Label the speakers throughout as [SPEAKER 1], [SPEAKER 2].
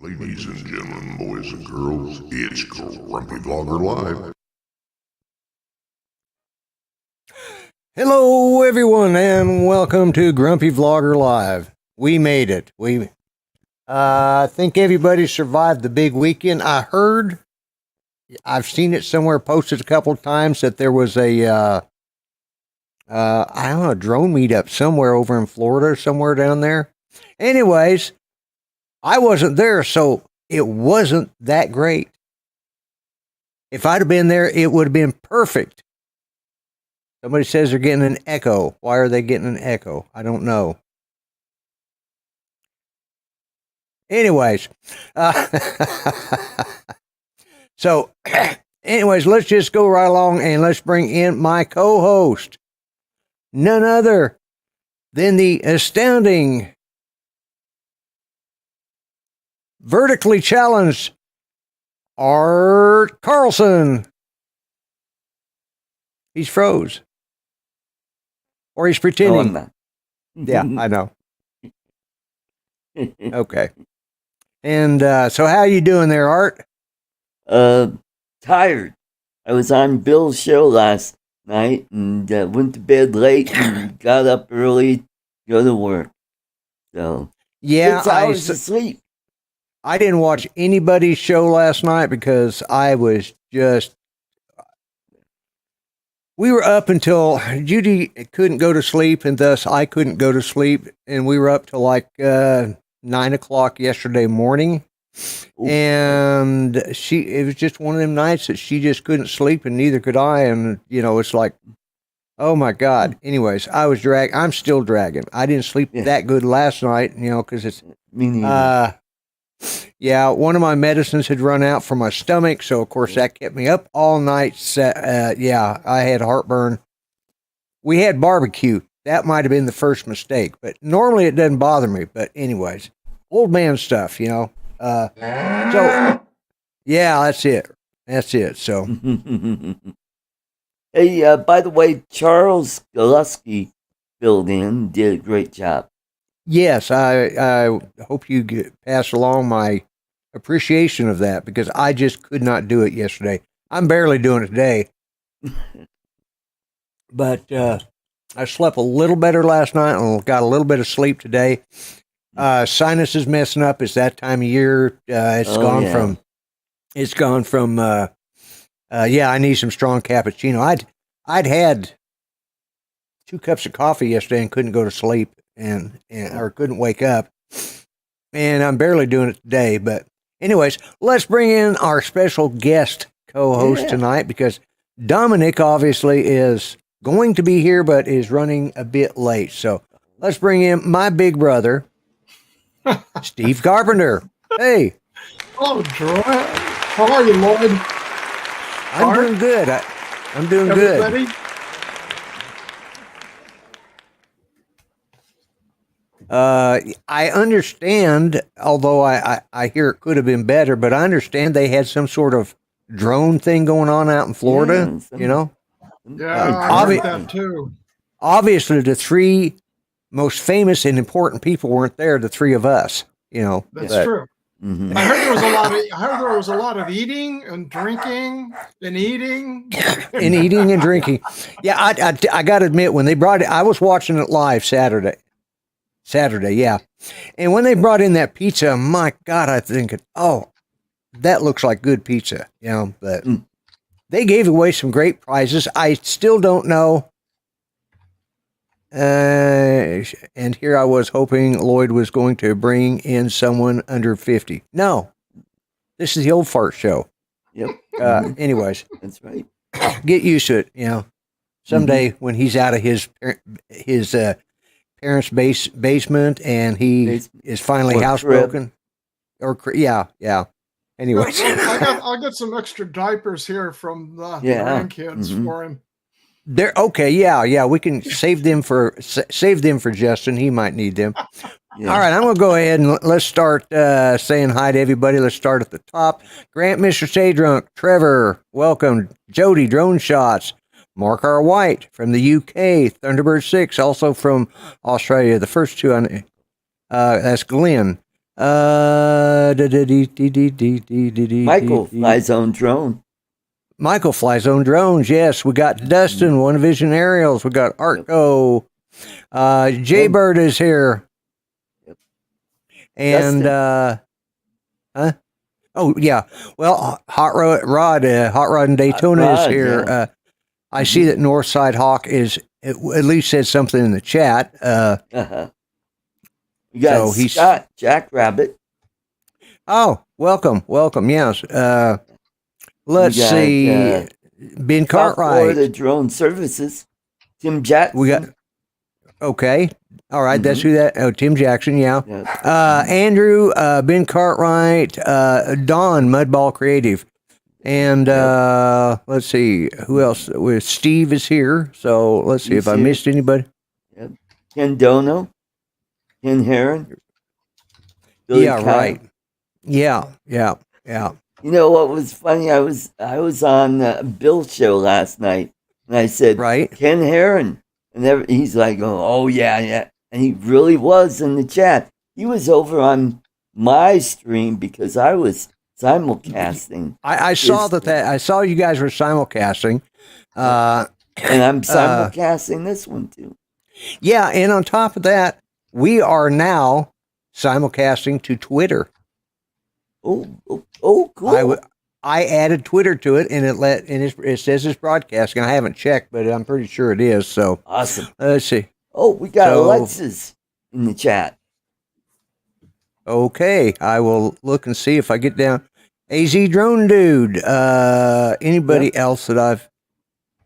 [SPEAKER 1] Ladies and gentlemen, boys and girls, it's Grumpy Vlogger Live.
[SPEAKER 2] Hello, everyone, and welcome to Grumpy Vlogger Live. We made it. I think everybody survived the big weekend. I've seen it somewhere posted a couple of times that there was a drone meetup somewhere over in Florida, somewhere down there. Anyways, I wasn't there, so it wasn't that great. If I'd have been there, it would have been perfect. Somebody says they're getting an echo. Why are they getting an echo? I don't know. Anyways, so let's just go right along and let's bring in my co-host. None other than the astounding, vertically challenged Art Carlson. He's froze. Or he's pretending.
[SPEAKER 3] No,
[SPEAKER 2] yeah, I know. Okay. And so how you doing there, Art?
[SPEAKER 3] Tired. I was on Bill's show last night and went to bed late and got up early to go to work. So,
[SPEAKER 2] yeah,
[SPEAKER 3] 6 hours of sleep.
[SPEAKER 2] I didn't watch anybody's show last night because I was just... We were up until Judy couldn't go to sleep, and thus I couldn't go to sleep, and we were up till like 9 o'clock yesterday morning. Ooh. And it was just one of them nights that she just couldn't sleep, and neither could I. And it's like, oh my God. Anyways, I'm still dragging. I didn't sleep that good last night, because it's
[SPEAKER 3] me neither.
[SPEAKER 2] Yeah, one of my medicines had run out for my stomach, so of course that kept me up all night. Yeah, I had heartburn. We had barbecue. That might have been the first mistake, but normally it doesn't bother me. But anyways, old man stuff, So, yeah, that's it. So,
[SPEAKER 3] hey, by the way, Charles Galusky filled in, did a great job.
[SPEAKER 2] Yes, I hope you pass along my appreciation of that, because I just could not do it yesterday. I'm barely doing it today. But I slept a little better last night and got a little bit of sleep today. Sinus is messing up. It's that time of year. It's gone from, I need some strong cappuccino. I'd had 2 cups of coffee yesterday and couldn't go to sleep. Or couldn't wake up, and I'm barely doing it today. But anyways, let's bring in our special guest co-host tonight, because Dominic obviously is going to be here, but is running a bit late. So let's bring in my big brother, Steve Carpenter. Hey.
[SPEAKER 4] Hello, Troy. How are you, Lloyd?
[SPEAKER 2] I'm doing good. I'm doing good. I understand, although I hear it could have been better, but I understand they had some sort of drone thing going on out in Florida,
[SPEAKER 4] Yeah, I heard that too.
[SPEAKER 2] Obviously, the 3 most famous and important people weren't there, the 3 of us,
[SPEAKER 4] That's true. Mm-hmm. I heard there was a lot of eating and drinking and eating.
[SPEAKER 2] And eating and drinking. Yeah, I got to admit, when they brought it, I was watching it live Saturday, yeah. And when they brought in that pizza, my God, I think, that looks like good pizza, but they gave away some great prizes. I still don't know. And here I was hoping Lloyd was going to bring in someone under 50. No, this is the old fart show.
[SPEAKER 3] Yep.
[SPEAKER 2] Anyways.
[SPEAKER 3] That's right.
[SPEAKER 2] Get used to it, Someday when he's out of his parents' basement and he is finally housebroken. Anyways,
[SPEAKER 4] I got some extra diapers here from the grandkids for him.
[SPEAKER 2] They're okay. Yeah. We can save them for Justin. He might need them. Yeah. All right, I'm going to go ahead and let's start saying hi to everybody. Let's start at the top. Grant, Mr. Stay Drunk, Trevor, welcome. Jody, Drone Shots, Mark R. White from the UK, Thunderbird 6, also from Australia. The first 2 on that's Glenn.
[SPEAKER 3] Michael flies on drone.
[SPEAKER 2] Michael flies on drones. Yes, we got Dustin, One Vision Aerials. We got Artco. Jaybird is here.
[SPEAKER 3] Yep.
[SPEAKER 2] And huh? Oh yeah. Well, Hot Rod in Daytona is here.
[SPEAKER 3] Yeah.
[SPEAKER 2] I see that Northside Hawk is at least said something in the chat.
[SPEAKER 3] We got Scott Jackrabbit.
[SPEAKER 2] Oh, welcome. Yes. Let's see. Ben Cartwright.
[SPEAKER 3] The drone services. Tim Jackson.
[SPEAKER 2] We got. Okay. All right. That's who that. Oh, Tim Jackson. Yeah. Andrew, Ben Cartwright, Don Mudball Creative, and let's see who else. Steve is here. So let's see if I missed anybody.
[SPEAKER 3] Yep. Ken Dono. Ken Heron. Billy Kyle.
[SPEAKER 2] Right. Yeah.
[SPEAKER 3] You know what was funny? I was on Bill's show last night, and I said,
[SPEAKER 2] right,
[SPEAKER 3] Ken Heron, and he's like, oh yeah, and he really was in the chat. He was over on my stream because I was simulcasting.
[SPEAKER 2] I saw that. I saw you guys were simulcasting,
[SPEAKER 3] and I'm simulcasting this one too.
[SPEAKER 2] Yeah, and on top of that, we are now simulcasting to Twitter.
[SPEAKER 3] Oh, cool.
[SPEAKER 2] I added Twitter to it, and it says it's broadcasting. I haven't checked, but I'm pretty sure it is. So
[SPEAKER 3] awesome.
[SPEAKER 2] Let's see.
[SPEAKER 3] Oh, we got Alexis in the chat.
[SPEAKER 2] Okay, I will look and see if I get down. AZ Drone Dude. Anybody else that I've?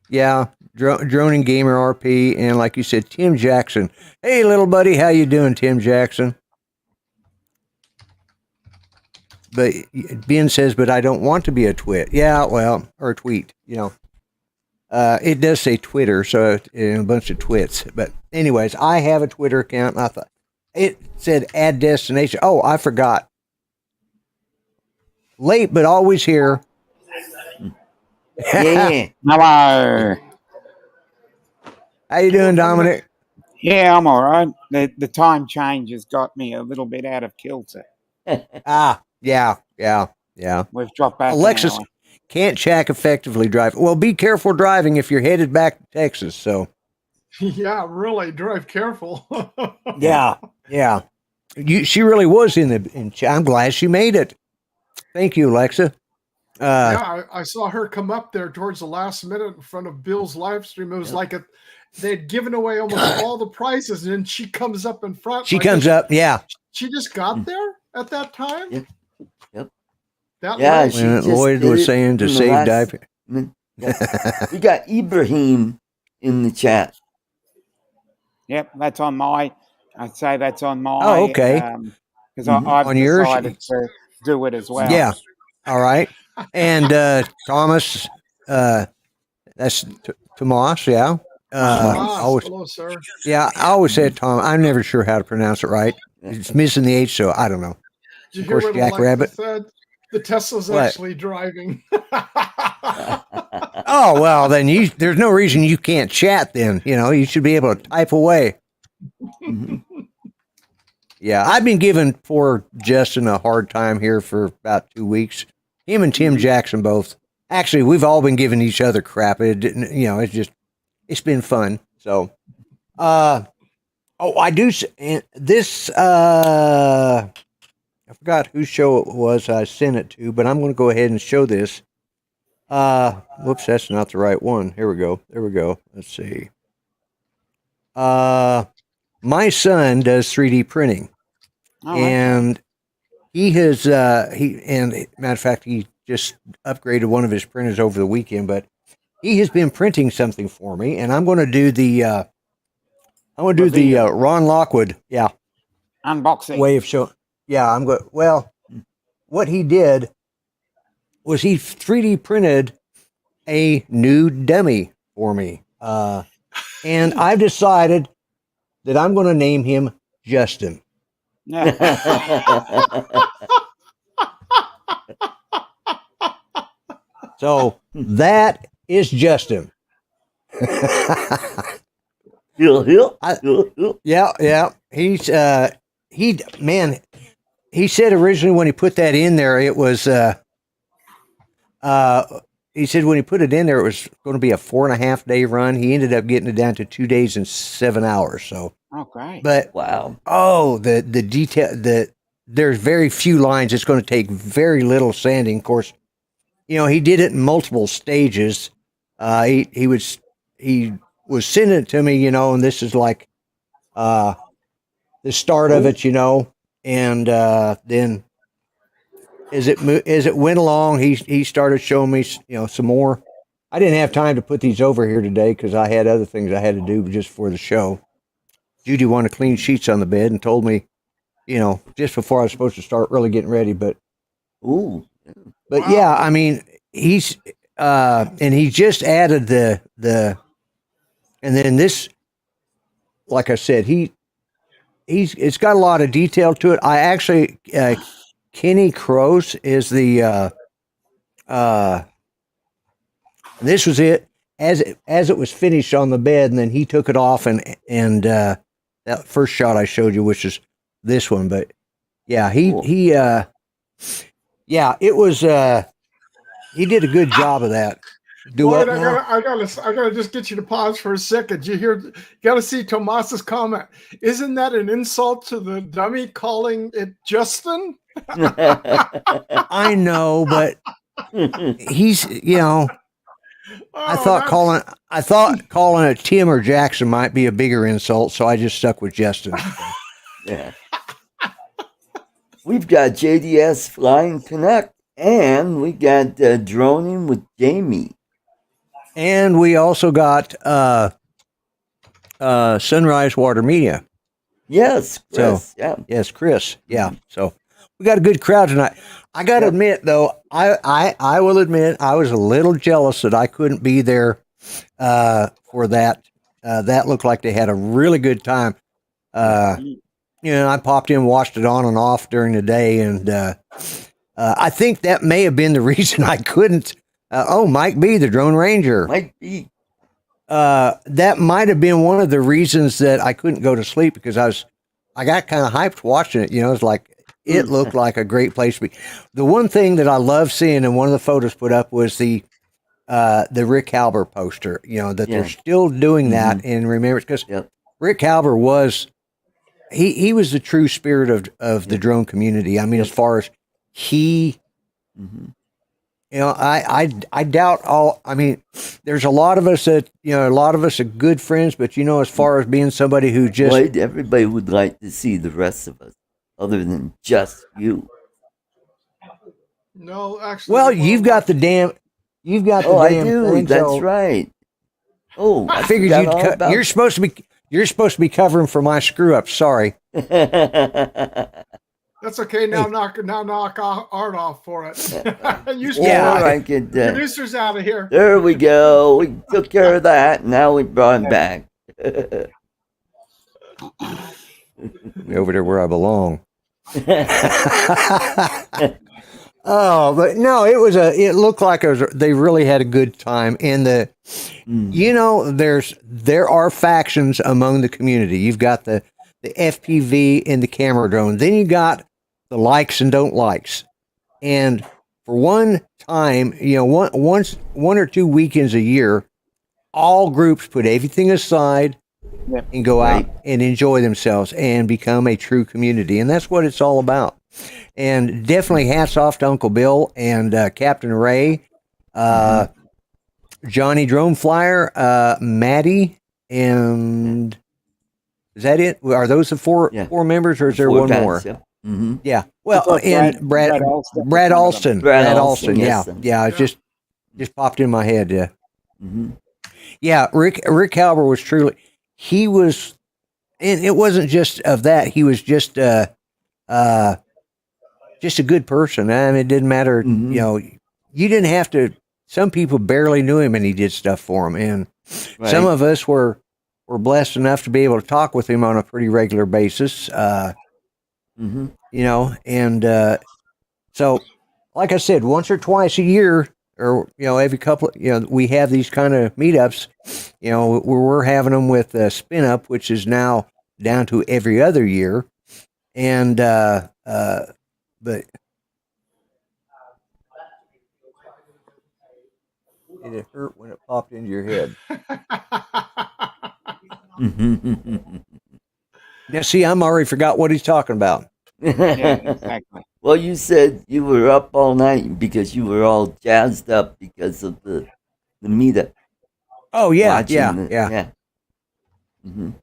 [SPEAKER 2] Yeah, Droning Gamer RP, and like you said, Tim Jackson. Hey, little buddy, how you doing, Tim Jackson? But Ben says, but I don't want to be a twit. Yeah, well, or a tweet, you know. It does say Twitter, so a bunch of twits. But anyways, I have a Twitter account, and I thought it said add destination. Oh, I forgot. Late, but always here.
[SPEAKER 3] Yeah.
[SPEAKER 5] Hello.
[SPEAKER 2] How you doing, Dominic?
[SPEAKER 5] Yeah, I'm all right. The time change has got me a little bit out of kilter.
[SPEAKER 2] Yeah.
[SPEAKER 5] We've dropped back.
[SPEAKER 2] Alexis can't Jack effectively drive. Well, be careful driving if you're headed back to Texas. So,
[SPEAKER 4] yeah, really drive careful.
[SPEAKER 2] yeah. She really was in. I'm glad she made it. Thank you, Alexa.
[SPEAKER 4] Yeah, I saw her come up there towards the last minute in front of Bill's live stream. It was like they'd given away almost all the prizes, and then she comes up in front.
[SPEAKER 2] She comes up, yeah.
[SPEAKER 4] She just got there at that time?
[SPEAKER 3] Yep.
[SPEAKER 2] Lloyd was saying to save dive.
[SPEAKER 3] We got Ibrahim in the chat.
[SPEAKER 5] Yep, that's on my. I'd say that's on my.
[SPEAKER 2] Oh, okay.
[SPEAKER 5] Because I've decided to do it as well.
[SPEAKER 2] Yeah. All right. And Thomas, that's Tomas, yeah.
[SPEAKER 4] Hello, sir.
[SPEAKER 2] Yeah, I always said Tom. I'm never sure how to pronounce it right. It's missing the H, so I don't know.
[SPEAKER 4] Did
[SPEAKER 2] of course, Jack Rabbit.
[SPEAKER 4] The Tesla's actually driving.
[SPEAKER 2] Oh, well, then there's no reason you can't chat then. You know, you should be able to type away. Yeah, I've been giving poor Justin a hard time here for about 2 weeks. Him and Tim Jackson both. Actually, we've all been giving each other crap. It didn't, you know, it's been fun. So, I do. And this, I forgot whose show it was I sent it to, but I'm going to go ahead and show this. Whoops, that's not the right one. Here we go. There we go. Let's see. My son does 3D printing, and he has, and matter of fact, he just upgraded one of his printers over the weekend, but he has been printing something for me, and I'm going to do the, Ron Lockwood,
[SPEAKER 5] unboxing
[SPEAKER 2] way of showing. Yeah, I'm going. Well, what he did was he 3D printed a new dummy for me, and I've decided that I'm going to name him Justin. So that is Justin. Yeah. He's man. he said originally when he put that in there, it was he said when he put it in there, it was going to be a 4.5 day run. He ended up getting it down to 2 days and 7 hours. So,
[SPEAKER 5] Oh, great.
[SPEAKER 2] but
[SPEAKER 3] Wow.
[SPEAKER 2] the detail, there's very few lines. It's going to take very little sanding. Of course, he did it in multiple stages. He was sending it to me, and this is like the start of it, and then as it went along, he started showing me, some more. I didn't have time to put these over here today because I had other things I had to do just for the show. Judy wanted clean sheets on the bed and told me, just before I was supposed to start really getting ready. But
[SPEAKER 3] Ooh.
[SPEAKER 2] Wow. Yeah, I mean, he's and he just added the and then this, like I said, it's got a lot of detail to it. I actually Kenny Cross is the this was it as it was finished on the bed, and then he took it off and that first shot I showed you, which is this one. But yeah,
[SPEAKER 3] Cool.
[SPEAKER 2] it was he did a good job of that.
[SPEAKER 4] Lloyd, I gotta just get you to pause for a second. You gotta see Tomas's comment. Isn't that an insult to the dummy calling it Justin?
[SPEAKER 2] I know, but he's I thought calling it Tim or Jackson might be a bigger insult, so I just stuck with Justin.
[SPEAKER 3] Yeah. We've got JDS Flying Connect, and we got Droning with Jamie.
[SPEAKER 2] And we also got Sunrise Water Media.
[SPEAKER 3] Yes, Chris.
[SPEAKER 2] Yes, Chris. Yeah. So we got a good crowd tonight. I got to admit, though, I will admit I was a little jealous that I couldn't be there for that. That looked like they had a really good time. I popped in, watched it on and off during the day, and I think that may have been the reason I couldn't. Mike B, the Drone Ranger.
[SPEAKER 3] Mike B.
[SPEAKER 2] That might have been one of the reasons that I couldn't go to sleep, because I got kind of hyped watching it. It's like it looked like a great place to be. The one thing that I love seeing, and one of the photos put up, was the Rick Halber poster. That they're still doing that in remembrance, because Rick Halber was he was the true spirit of the drone community. I mean, as far as he. I doubt all. I mean, there's a lot of us that a lot of us are good friends, but as far as being somebody who just
[SPEAKER 3] Lloyd, everybody would like to see the rest of us, other than just you.
[SPEAKER 4] No, actually.
[SPEAKER 2] Well, you've got the damn.
[SPEAKER 3] I do.
[SPEAKER 2] Thing,
[SPEAKER 3] That's
[SPEAKER 2] so
[SPEAKER 3] right. Oh,
[SPEAKER 2] I figured you're supposed to be covering for my screw up. Sorry.
[SPEAKER 4] That's okay. Now knock Art off for it. Producer's out of here.
[SPEAKER 3] There we go. We took care of that. Now we brought him back.
[SPEAKER 2] Over there where I belong. Oh, but no, it looked like they really had a good time. And there are factions among the community. You've got the FPV and the camera drone. Then you got the likes and don't likes. And for one time, one or two weekends a year, all groups put everything aside and go out and enjoy themselves and become a true community. And that's what it's all about. And definitely hats off to Uncle Bill and Captain Ray, Johnny Drone Flyer, Maddie, and is that it? Are those the four members, or is there one more?
[SPEAKER 3] Yeah. Mm-hmm.
[SPEAKER 2] Yeah. Well, and Brad Alston. Yeah. It just popped in my head. Yeah.
[SPEAKER 3] Mm-hmm.
[SPEAKER 2] Yeah. Rick Halber was truly. He was, and it wasn't just of that. He was just a good person. I mean, it didn't matter. You didn't have to. Some people barely knew him, and he did stuff for them. And some of us were blessed enough to be able to talk with him on a pretty regular basis. And so, like I said, once or twice a year, or every couple, we have these kind of meetups. We're having them with Spin Up, which is now down to every other year, and but did it hurt when it popped into your head? Now, see, I'm already forgot what he's talking about.
[SPEAKER 5] Yeah, exactly.
[SPEAKER 3] Well, you said you were up all night because you were all jazzed up because of the meetup.
[SPEAKER 2] Oh yeah,
[SPEAKER 3] watching
[SPEAKER 2] yeah,
[SPEAKER 3] the-
[SPEAKER 2] yeah.
[SPEAKER 3] Mhm.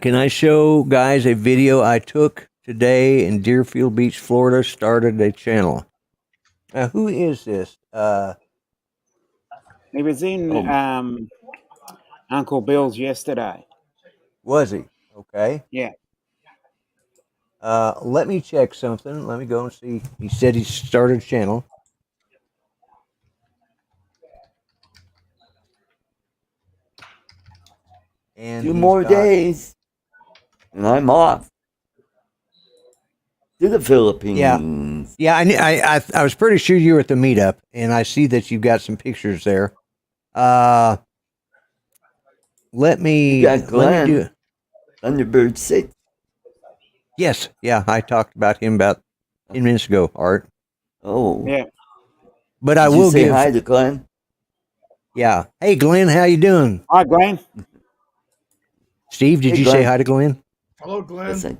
[SPEAKER 2] Can I show guys a video I took today in Deerfield Beach, Florida? Started a channel. Who is this?
[SPEAKER 5] He was in
[SPEAKER 3] Oh.
[SPEAKER 5] Uncle Bill's yesterday.
[SPEAKER 2] Was he? Okay.
[SPEAKER 5] Yeah.
[SPEAKER 2] Let me check something. Let me go and see. He said he started a channel. And
[SPEAKER 3] 2
[SPEAKER 2] he's
[SPEAKER 3] more
[SPEAKER 2] got-
[SPEAKER 3] days, and I'm off to the Philippines.
[SPEAKER 2] Yeah, I was pretty sure you were at the meetup, and I see that you've got some pictures there. Let me
[SPEAKER 3] You got Glenn.
[SPEAKER 2] do.
[SPEAKER 3] Thunderbird 6.
[SPEAKER 2] Yes, yeah, I talked about him about 10 minutes ago, Art.
[SPEAKER 3] Oh.
[SPEAKER 5] Yeah.
[SPEAKER 2] But
[SPEAKER 3] Did
[SPEAKER 2] I
[SPEAKER 3] you
[SPEAKER 2] will
[SPEAKER 3] say
[SPEAKER 2] give.
[SPEAKER 3] hi to Glenn?
[SPEAKER 2] Yeah. Hey, Glenn, how you doing?
[SPEAKER 5] Hi, Glenn.
[SPEAKER 2] Steve, did
[SPEAKER 3] Hey,
[SPEAKER 2] you say
[SPEAKER 3] Glenn.
[SPEAKER 2] hi to Glenn?
[SPEAKER 4] Hello, Glenn.
[SPEAKER 3] Yes, I-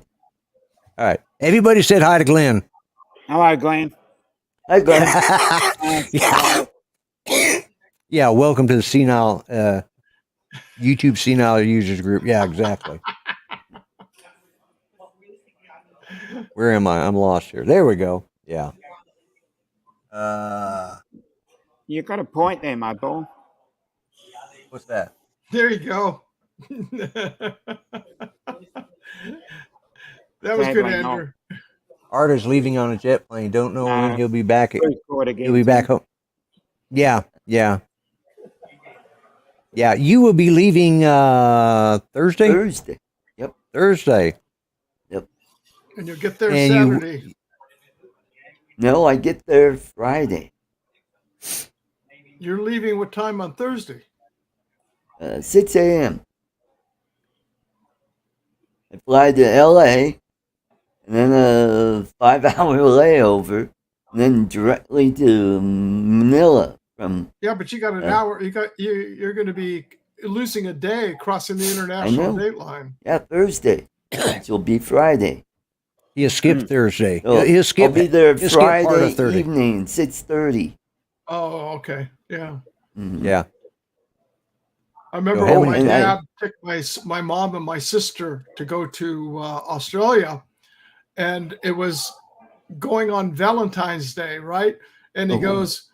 [SPEAKER 2] All right. Everybody said hi to Glenn.
[SPEAKER 5] Hello, Glenn.
[SPEAKER 3] Hi, Glenn.
[SPEAKER 2] Yeah. Yeah, welcome to the Senile YouTube Senile Users Group. Yeah, exactly. Where am I? I'm lost here. There we go. Yeah.
[SPEAKER 5] You got a point there, my boy.
[SPEAKER 2] What's that?
[SPEAKER 4] There you go. That was good,
[SPEAKER 5] Sadly, no.
[SPEAKER 4] Andrew.
[SPEAKER 2] Art is leaving on a jet plane. Don't know when he'll be back.
[SPEAKER 5] Cruise port again,
[SPEAKER 2] He'll be back
[SPEAKER 5] too.
[SPEAKER 2] home. Yeah, yeah. Yeah, you will be leaving Thursday?
[SPEAKER 3] Thursday. Yep.
[SPEAKER 2] Thursday.
[SPEAKER 4] And you'll get there
[SPEAKER 2] And
[SPEAKER 4] Saturday.
[SPEAKER 3] No, I get there Friday.
[SPEAKER 4] You're leaving what time on Thursday?
[SPEAKER 3] 6 a.m. I fly to LA, and then a 5-hour layover, and then directly to Manila from.
[SPEAKER 4] Yeah, but you got an hour. You're going to be losing a day crossing the international date line.
[SPEAKER 3] Yeah, Thursday. Which will be Friday.
[SPEAKER 2] He'll skip Thursday.
[SPEAKER 3] So
[SPEAKER 2] He'll skip.
[SPEAKER 3] I'll be there
[SPEAKER 2] he'll skip part
[SPEAKER 3] Friday
[SPEAKER 2] of 30.
[SPEAKER 3] evening, 6:30.
[SPEAKER 4] Oh, okay. Yeah.
[SPEAKER 3] Mhm.
[SPEAKER 2] Yeah.
[SPEAKER 4] I remember
[SPEAKER 2] Go
[SPEAKER 4] when
[SPEAKER 2] home
[SPEAKER 4] my
[SPEAKER 3] and
[SPEAKER 4] dad took my mom and my sister to go to Australia, and it was going on Valentine's Day, right? And he goes,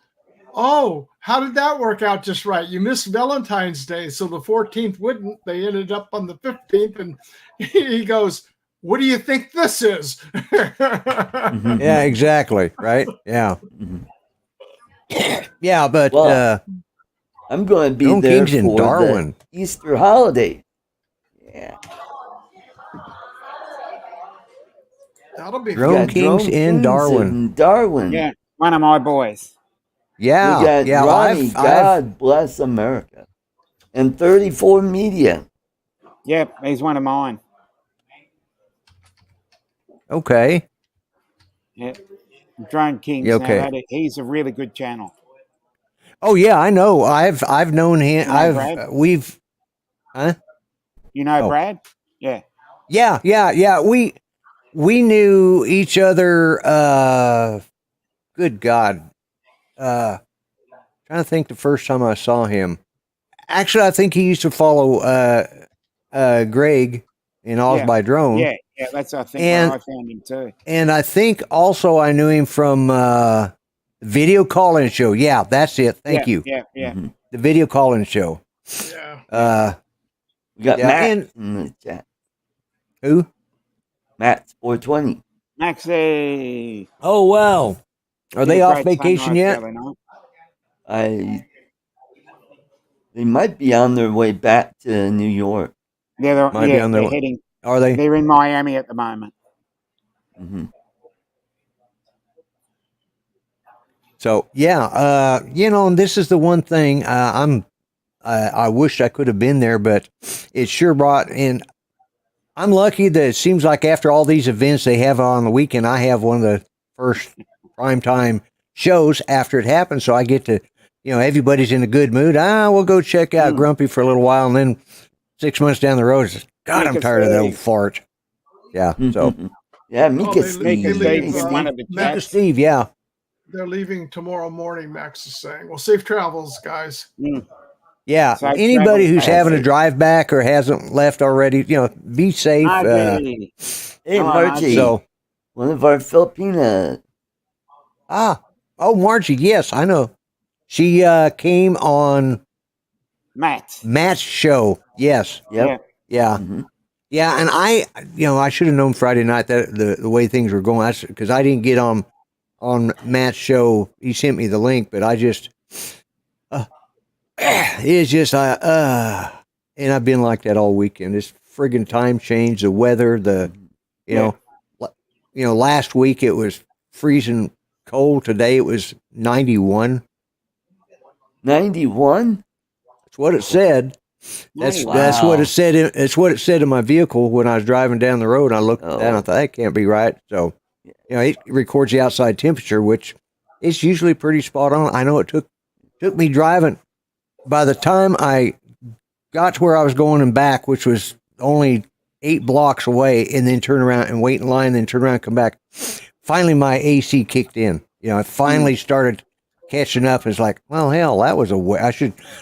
[SPEAKER 4] "Oh, how did that work out just right? You missed Valentine's Day, so the 14th wouldn't. They ended up on the 15th." And he goes, "What do you think this is?"
[SPEAKER 3] Mhm.
[SPEAKER 2] Yeah, exactly. Right. Yeah.
[SPEAKER 3] Mhm.
[SPEAKER 2] Yeah, but
[SPEAKER 3] Well, I'm going to be
[SPEAKER 2] Drone
[SPEAKER 3] there
[SPEAKER 2] King's in
[SPEAKER 3] for
[SPEAKER 2] Darwin.
[SPEAKER 3] the Easter holiday. Yeah.
[SPEAKER 4] That'll be
[SPEAKER 2] Drone
[SPEAKER 3] We got
[SPEAKER 2] King's
[SPEAKER 3] Drone
[SPEAKER 2] in
[SPEAKER 3] Kings
[SPEAKER 2] Darwin.
[SPEAKER 3] in Darwin.
[SPEAKER 5] Yeah, one of my boys.
[SPEAKER 2] Yeah.
[SPEAKER 3] We got
[SPEAKER 2] Yeah.
[SPEAKER 3] Ronnie, God bless America. And 34 Media.
[SPEAKER 5] Yep, he's one of mine.
[SPEAKER 2] Okay.
[SPEAKER 5] Yeah. Drone Kings.
[SPEAKER 2] Yeah, okay.
[SPEAKER 5] Now, he's a really good channel.
[SPEAKER 2] Oh yeah, I know. I've known him.
[SPEAKER 5] You know Brad?
[SPEAKER 2] We've. Huh?
[SPEAKER 5] You know
[SPEAKER 2] Oh.
[SPEAKER 5] Brad? Yeah.
[SPEAKER 2] Yeah. We knew each other. Good God. Trying to think the first time I saw him. Actually, I think he used to follow Greg in Oz by Drone.
[SPEAKER 5] Yeah, that's I think
[SPEAKER 2] And-
[SPEAKER 5] where I found him too.
[SPEAKER 2] And I think also I knew him from video call-in show. Yeah, that's it. Thank you.
[SPEAKER 5] Yeah.
[SPEAKER 3] Mhm.
[SPEAKER 2] The video call-in show.
[SPEAKER 4] yeah.
[SPEAKER 3] We got
[SPEAKER 2] Yeah,
[SPEAKER 3] Matt
[SPEAKER 2] and-
[SPEAKER 3] in the chat.
[SPEAKER 2] Who?
[SPEAKER 3] Matt's 420.
[SPEAKER 5] Maxie.
[SPEAKER 2] Oh wow. Are they
[SPEAKER 5] Did a
[SPEAKER 2] off
[SPEAKER 5] great
[SPEAKER 2] vacation
[SPEAKER 5] sunrise
[SPEAKER 2] yet?
[SPEAKER 5] the other night.
[SPEAKER 3] They might be on their way back to New York.
[SPEAKER 5] Yeah,
[SPEAKER 2] Might be on their
[SPEAKER 5] they're
[SPEAKER 2] way.
[SPEAKER 5] heading.
[SPEAKER 2] Are they?
[SPEAKER 5] They're in Miami at the moment.
[SPEAKER 3] hmm
[SPEAKER 2] So yeah, and this is the one thing I wish I could have been there, but it sure brought in. I'm lucky that it seems like after all these events they have on the weekend, I have one of the first primetime shows after it happens. So I get to, everybody's in a good mood. We'll go check out Grumpy for a little while. And then 6 months down the road, it's just, God, I'm tired of that old fart. Yeah. So,
[SPEAKER 3] yeah, Mika
[SPEAKER 4] they
[SPEAKER 3] Steve.
[SPEAKER 4] leave,
[SPEAKER 5] Steve's in one of the
[SPEAKER 2] Mika
[SPEAKER 5] chats.
[SPEAKER 2] Steve, yeah.
[SPEAKER 4] They're leaving tomorrow morning, Max is saying. Well, safe travels, guys.
[SPEAKER 2] Yeah.
[SPEAKER 5] Safe
[SPEAKER 2] Anybody
[SPEAKER 5] travels,
[SPEAKER 2] who's having a
[SPEAKER 3] Max.
[SPEAKER 2] drive back or hasn't left already, be safe.
[SPEAKER 5] Margie.
[SPEAKER 3] Hey,
[SPEAKER 5] Come on,
[SPEAKER 3] Margie.
[SPEAKER 2] So,
[SPEAKER 3] One of our Filipina.
[SPEAKER 2] Margie, yes, I know. She came on Matt's show. Yes.
[SPEAKER 3] Yep.
[SPEAKER 2] Yeah.
[SPEAKER 3] Mm-hmm.
[SPEAKER 2] Yeah, and I should have known Friday night that the way things were going, because I didn't get on Matt's show. He sent me the link, but I just it's just and I've been like that all weekend. This friggin' time change, the weather, last week it was freezing cold. Today it was 91.
[SPEAKER 3] 91?
[SPEAKER 2] That's what it said. That's what it said. It's what it said in my vehicle when I was driving down the road. I looked at that and I thought, that can't be right. So, it records the outside temperature, which is usually pretty spot on. I know it took me driving. By the time I got to where I was going and back, which was only 8 blocks away, and then turn around and wait in line, then turn around and come back. Finally, my AC kicked in. I finally started catching up. It's like, well, hell, that was I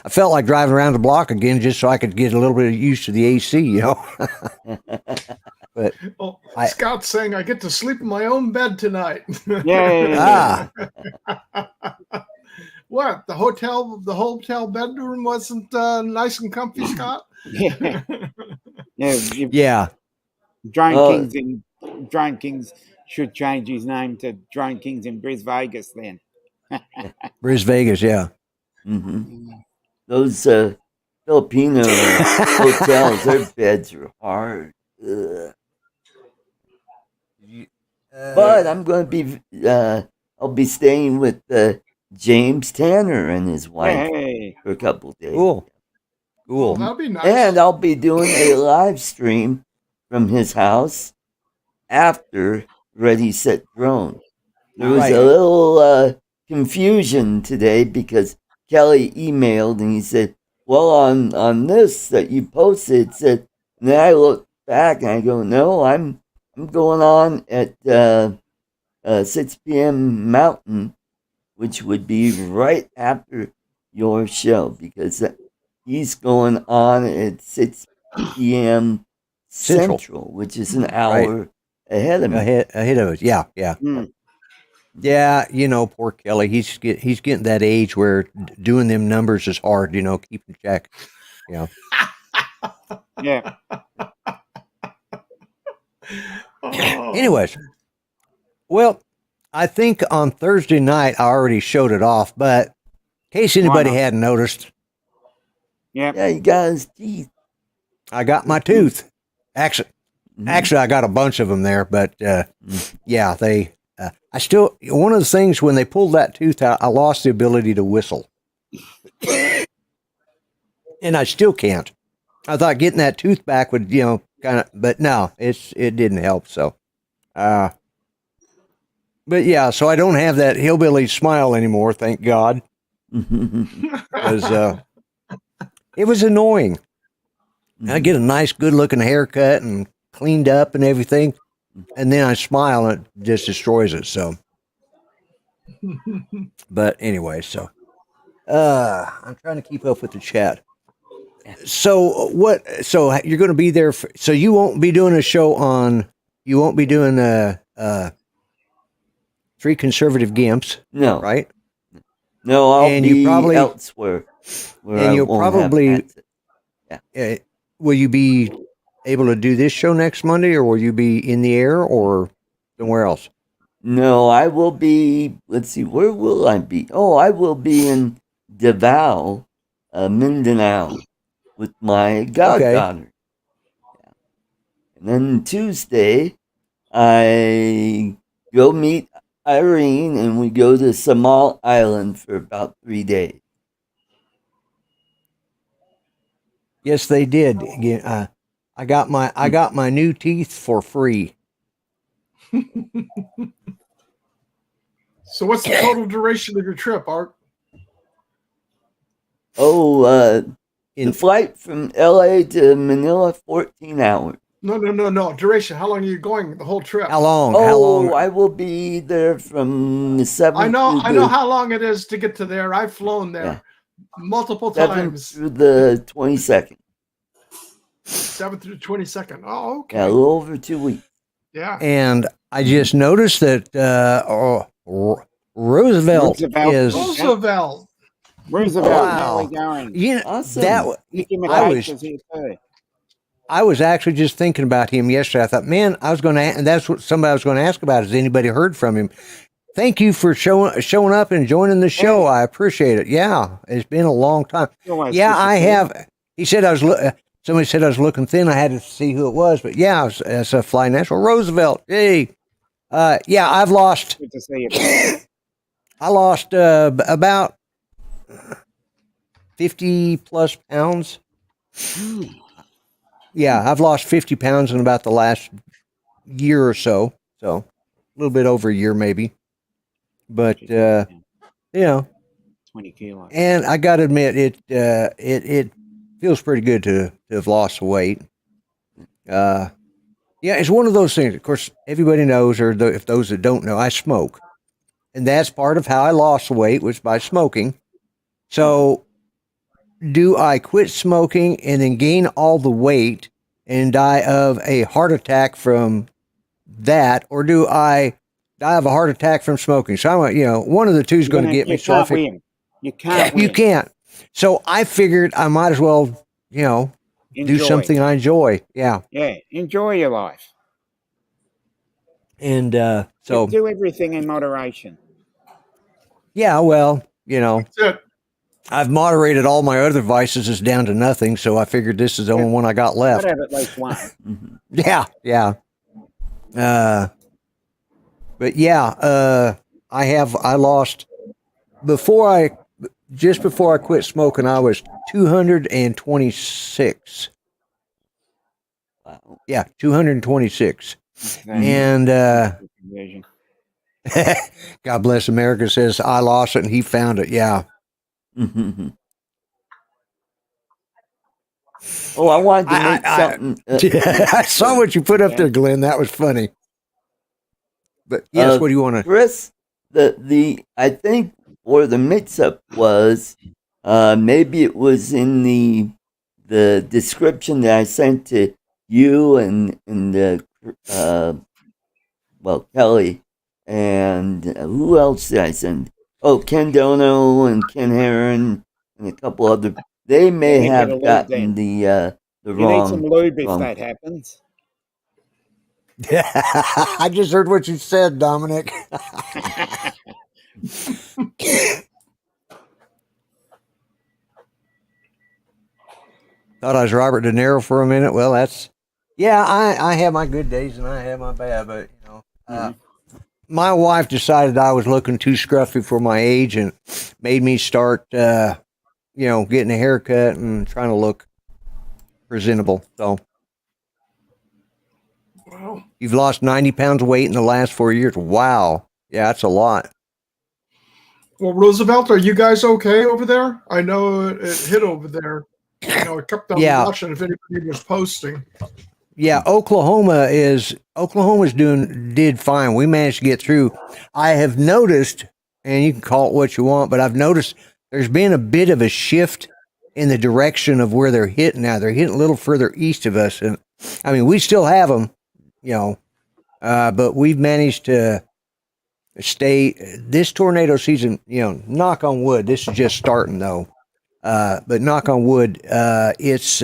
[SPEAKER 2] felt like driving around the block again just so I could get a little bit used to the AC, But
[SPEAKER 4] Scott's saying I get to sleep in my own bed tonight.
[SPEAKER 5] Yay.
[SPEAKER 4] What? The hotel bedroom wasn't nice and comfy, Scott?
[SPEAKER 2] Yeah.
[SPEAKER 5] Drone Kings should change his name to Drone Kings in Bris Vegas then.
[SPEAKER 2] Bris Vegas, yeah.
[SPEAKER 3] Mm-hmm. Those Filipino hotels, their beds are hard. But I'm going to be, I'll be staying with James Tanner and his wife for a couple of days.
[SPEAKER 2] Cool.
[SPEAKER 4] Oh, that'd be nice.
[SPEAKER 3] And I'll be doing a live stream from his house after Ready, Set, Drone. There was a little confusion today because Kelly emailed and he said, well, on this that you posted, it said, and then I looked back and I go, no, I'm going on at 6 p.m. Mountain, which would be right after your show, because he's going on at 6 p.m. Central, which is an hour ahead of me.
[SPEAKER 2] Ahead of us, yeah. Yeah, poor Kelly. He's getting that age where doing them numbers is hard. Keeping track.
[SPEAKER 5] Yeah.
[SPEAKER 2] Anyways, well, I think on Thursday night I already showed it off, but in case anybody hadn't noticed,
[SPEAKER 3] yeah, you got his teeth.
[SPEAKER 2] I got my tooth. Actually, I got a bunch of them there, but yeah, they. I still, one of the things when they pulled that tooth out, I lost the ability to whistle. And I still can't. I thought getting that tooth back would, kind of, but no, it didn't help. So, but yeah, so I don't have that hillbilly smile anymore, thank God. Because it was annoying. I get a nice, good looking haircut and cleaned up and everything. And then I smile and it just destroys it. So, but anyway, so, I'm trying to keep up with the chat. So so you're going to be there. So you won't be doing a show you won't be doing, 3 Conservative Gimps.
[SPEAKER 3] No.
[SPEAKER 2] Right?
[SPEAKER 3] No, I'll
[SPEAKER 2] and
[SPEAKER 3] be
[SPEAKER 2] you probably,
[SPEAKER 3] elsewhere.
[SPEAKER 2] And you'll probably, will you be able to do this show next Monday, or will you be in the air or somewhere else?
[SPEAKER 3] No, I will be, let's see, where will I be? Oh, I will be in Davao, Mindanao, with my goddaughter. Yeah. And then Tuesday, I go meet Irene and we go to Samal Island for about 3 days.
[SPEAKER 2] Yes, they did. I got my new teeth for free.
[SPEAKER 4] So what's the total duration of your trip, Art?
[SPEAKER 3] Oh, the flight from LA to Manila, 14 hours.
[SPEAKER 4] No. Duration. How long are you going? The whole trip.
[SPEAKER 2] How long?
[SPEAKER 3] Oh,
[SPEAKER 2] How long?
[SPEAKER 3] I will be there from the 7th
[SPEAKER 4] I know how long it is to get to there. I've flown there multiple
[SPEAKER 3] 7th
[SPEAKER 4] times.
[SPEAKER 3] through the 22nd.
[SPEAKER 4] 7th through 22nd. Oh, okay.
[SPEAKER 3] Yeah, a little over 2 weeks.
[SPEAKER 4] Yeah.
[SPEAKER 2] And I just noticed that Roosevelt is
[SPEAKER 4] Roosevelt.
[SPEAKER 5] How are we going?
[SPEAKER 2] You know,
[SPEAKER 3] Awesome.
[SPEAKER 5] Mickey McCabe is here too.
[SPEAKER 2] I was actually just thinking about him yesterday. I thought, man, I was going to, and that's what somebody was going to ask about. Has anybody heard from him? Thank you for showing up and joining the show. I appreciate it. Yeah, it's been a long time. Yeah, I have. He said somebody said I was looking thin. I had to see who it was, but yeah, it's a Fly National Roosevelt. Hey, yeah, I've lost.
[SPEAKER 5] Good to see you.
[SPEAKER 2] I lost about 50 plus pounds. Yeah, I've lost 50 pounds in about the last year or so. So a little bit over a year, maybe. But,
[SPEAKER 5] 20 kilos.
[SPEAKER 2] And I got to admit, it feels pretty good to have lost the weight. Yeah, it's one of those things. Of course, everybody knows, or if those that don't know, I smoke. And that's part of how I lost the weight, was by smoking. So do I quit smoking and then gain all the weight and die of a heart attack from that, or do I die of a heart attack from smoking? So I'm, one of the two is going to get me.
[SPEAKER 5] You can't win. You can't win.
[SPEAKER 2] You can't. So I figured I might as well, do something I enjoy. Yeah.
[SPEAKER 5] Yeah. Enjoy your life.
[SPEAKER 2] And so
[SPEAKER 5] do everything in moderation.
[SPEAKER 2] Yeah, well,
[SPEAKER 4] That's it.
[SPEAKER 2] I've moderated all my other vices down to nothing, so I figured this is the only one I got left.
[SPEAKER 5] I'd have at least one.
[SPEAKER 2] Yeah. But yeah, I lost just before I quit smoking, I was 226.
[SPEAKER 3] Wow.
[SPEAKER 2] Yeah, 226. And God bless America says I lost it and he found it. Yeah.
[SPEAKER 3] Oh, I wanted to make something.
[SPEAKER 2] I saw what you put up there, Glenn. That was funny. But yes, what do you want to?
[SPEAKER 3] Chris, I think where the mix-up was, maybe it was in the description that I sent to you and Kelly, and who else did I send? Oh, Ken Dono and Ken Heron and a couple other. They may have gotten the wrong.
[SPEAKER 5] You need some lube if that happens.
[SPEAKER 2] I just heard what you said, Dominic. Thought I was Robert De Niro for a minute. Well, I have my good days and I have my bad, but my wife decided I was looking too scruffy for my age and made me start, getting a haircut and trying to look presentable. So.
[SPEAKER 4] Wow.
[SPEAKER 2] You've lost 90 pounds of weight in the last 4 years. Wow. Yeah, that's a lot.
[SPEAKER 4] Well, Roosevelt, are you guys okay over there? I know it hit over there. I kept on watching if anybody was posting.
[SPEAKER 2] Yeah, Oklahoma did fine. We managed to get through. I have noticed, and you can call it what you want, but I've noticed there's been a bit of a shift in the direction of where they're hitting now. They're hitting a little further east of us. And I mean, we still have them, but we've managed to stay this tornado season, knock on wood. This is just starting though. But knock on wood, it's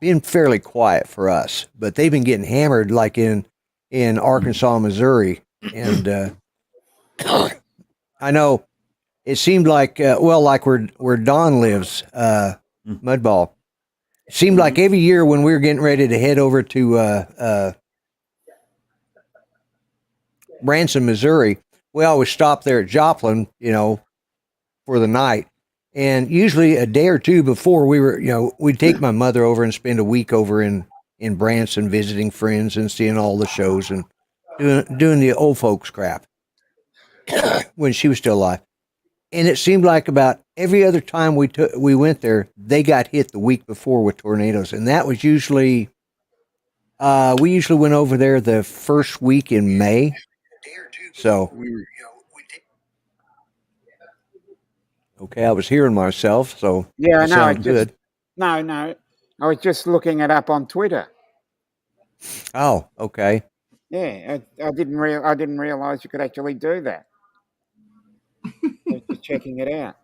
[SPEAKER 2] been fairly quiet for us, but they've been getting hammered like in Arkansas, Missouri. And I know it seemed like, like where Don lives, Mudball, it seemed like every year when we were getting ready to head over to Branson, Missouri, we always stopped there at Joplin, for the night. And usually a day or two before we'd take my mother over and spend a week over in Branson visiting friends and seeing all the shows and doing the old folks crap when she was still alive. And it seemed like about every other time we went there, they got hit the week before with tornadoes. And that was usually, we usually went over there the first week in May. So, okay, I was hearing myself, so
[SPEAKER 5] Yeah,
[SPEAKER 2] it
[SPEAKER 5] no,
[SPEAKER 2] sounded good.
[SPEAKER 5] No. I was just looking it up on Twitter.
[SPEAKER 2] Oh, okay.
[SPEAKER 5] Yeah, I didn't realize you could actually do that. I was just checking it out.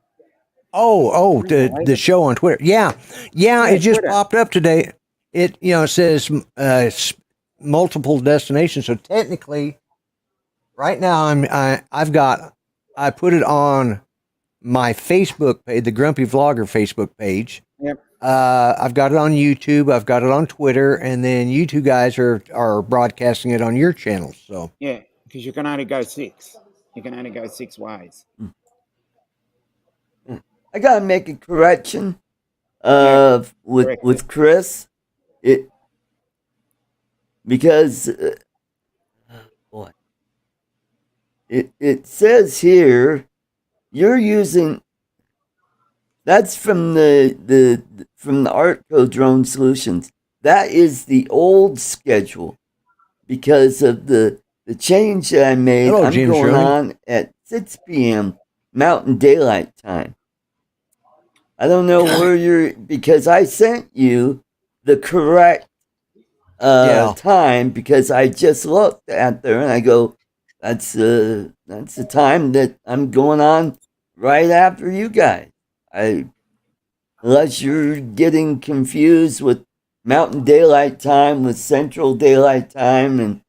[SPEAKER 2] The show on Twitter. Yeah, it just
[SPEAKER 5] Twitter.
[SPEAKER 2] popped up today. It says multiple destinations. So technically, right now I put it on my Facebook page, the Grumpy Vlogger Facebook page.
[SPEAKER 5] Yep.
[SPEAKER 2] I've got it on YouTube. I've got it on Twitter, and then you two guys are broadcasting it on your channels. So
[SPEAKER 5] yeah, because you can only go 6. You can only go 6 ways.
[SPEAKER 3] I gotta make a correction with Chris. Because it says here you're using, that's from the Artco Drone Solutions. That is the old schedule because of the change that I made.
[SPEAKER 2] Hello,
[SPEAKER 3] I'm
[SPEAKER 2] James
[SPEAKER 3] going
[SPEAKER 2] Shirley.
[SPEAKER 3] on at 6 p.m. Mountain Daylight Time. I don't know where because I sent you the correct time, because I just looked at there and I go, that's the time that I'm going on right after you guys. Unless you're getting confused with Mountain Daylight Time with Central Daylight Time,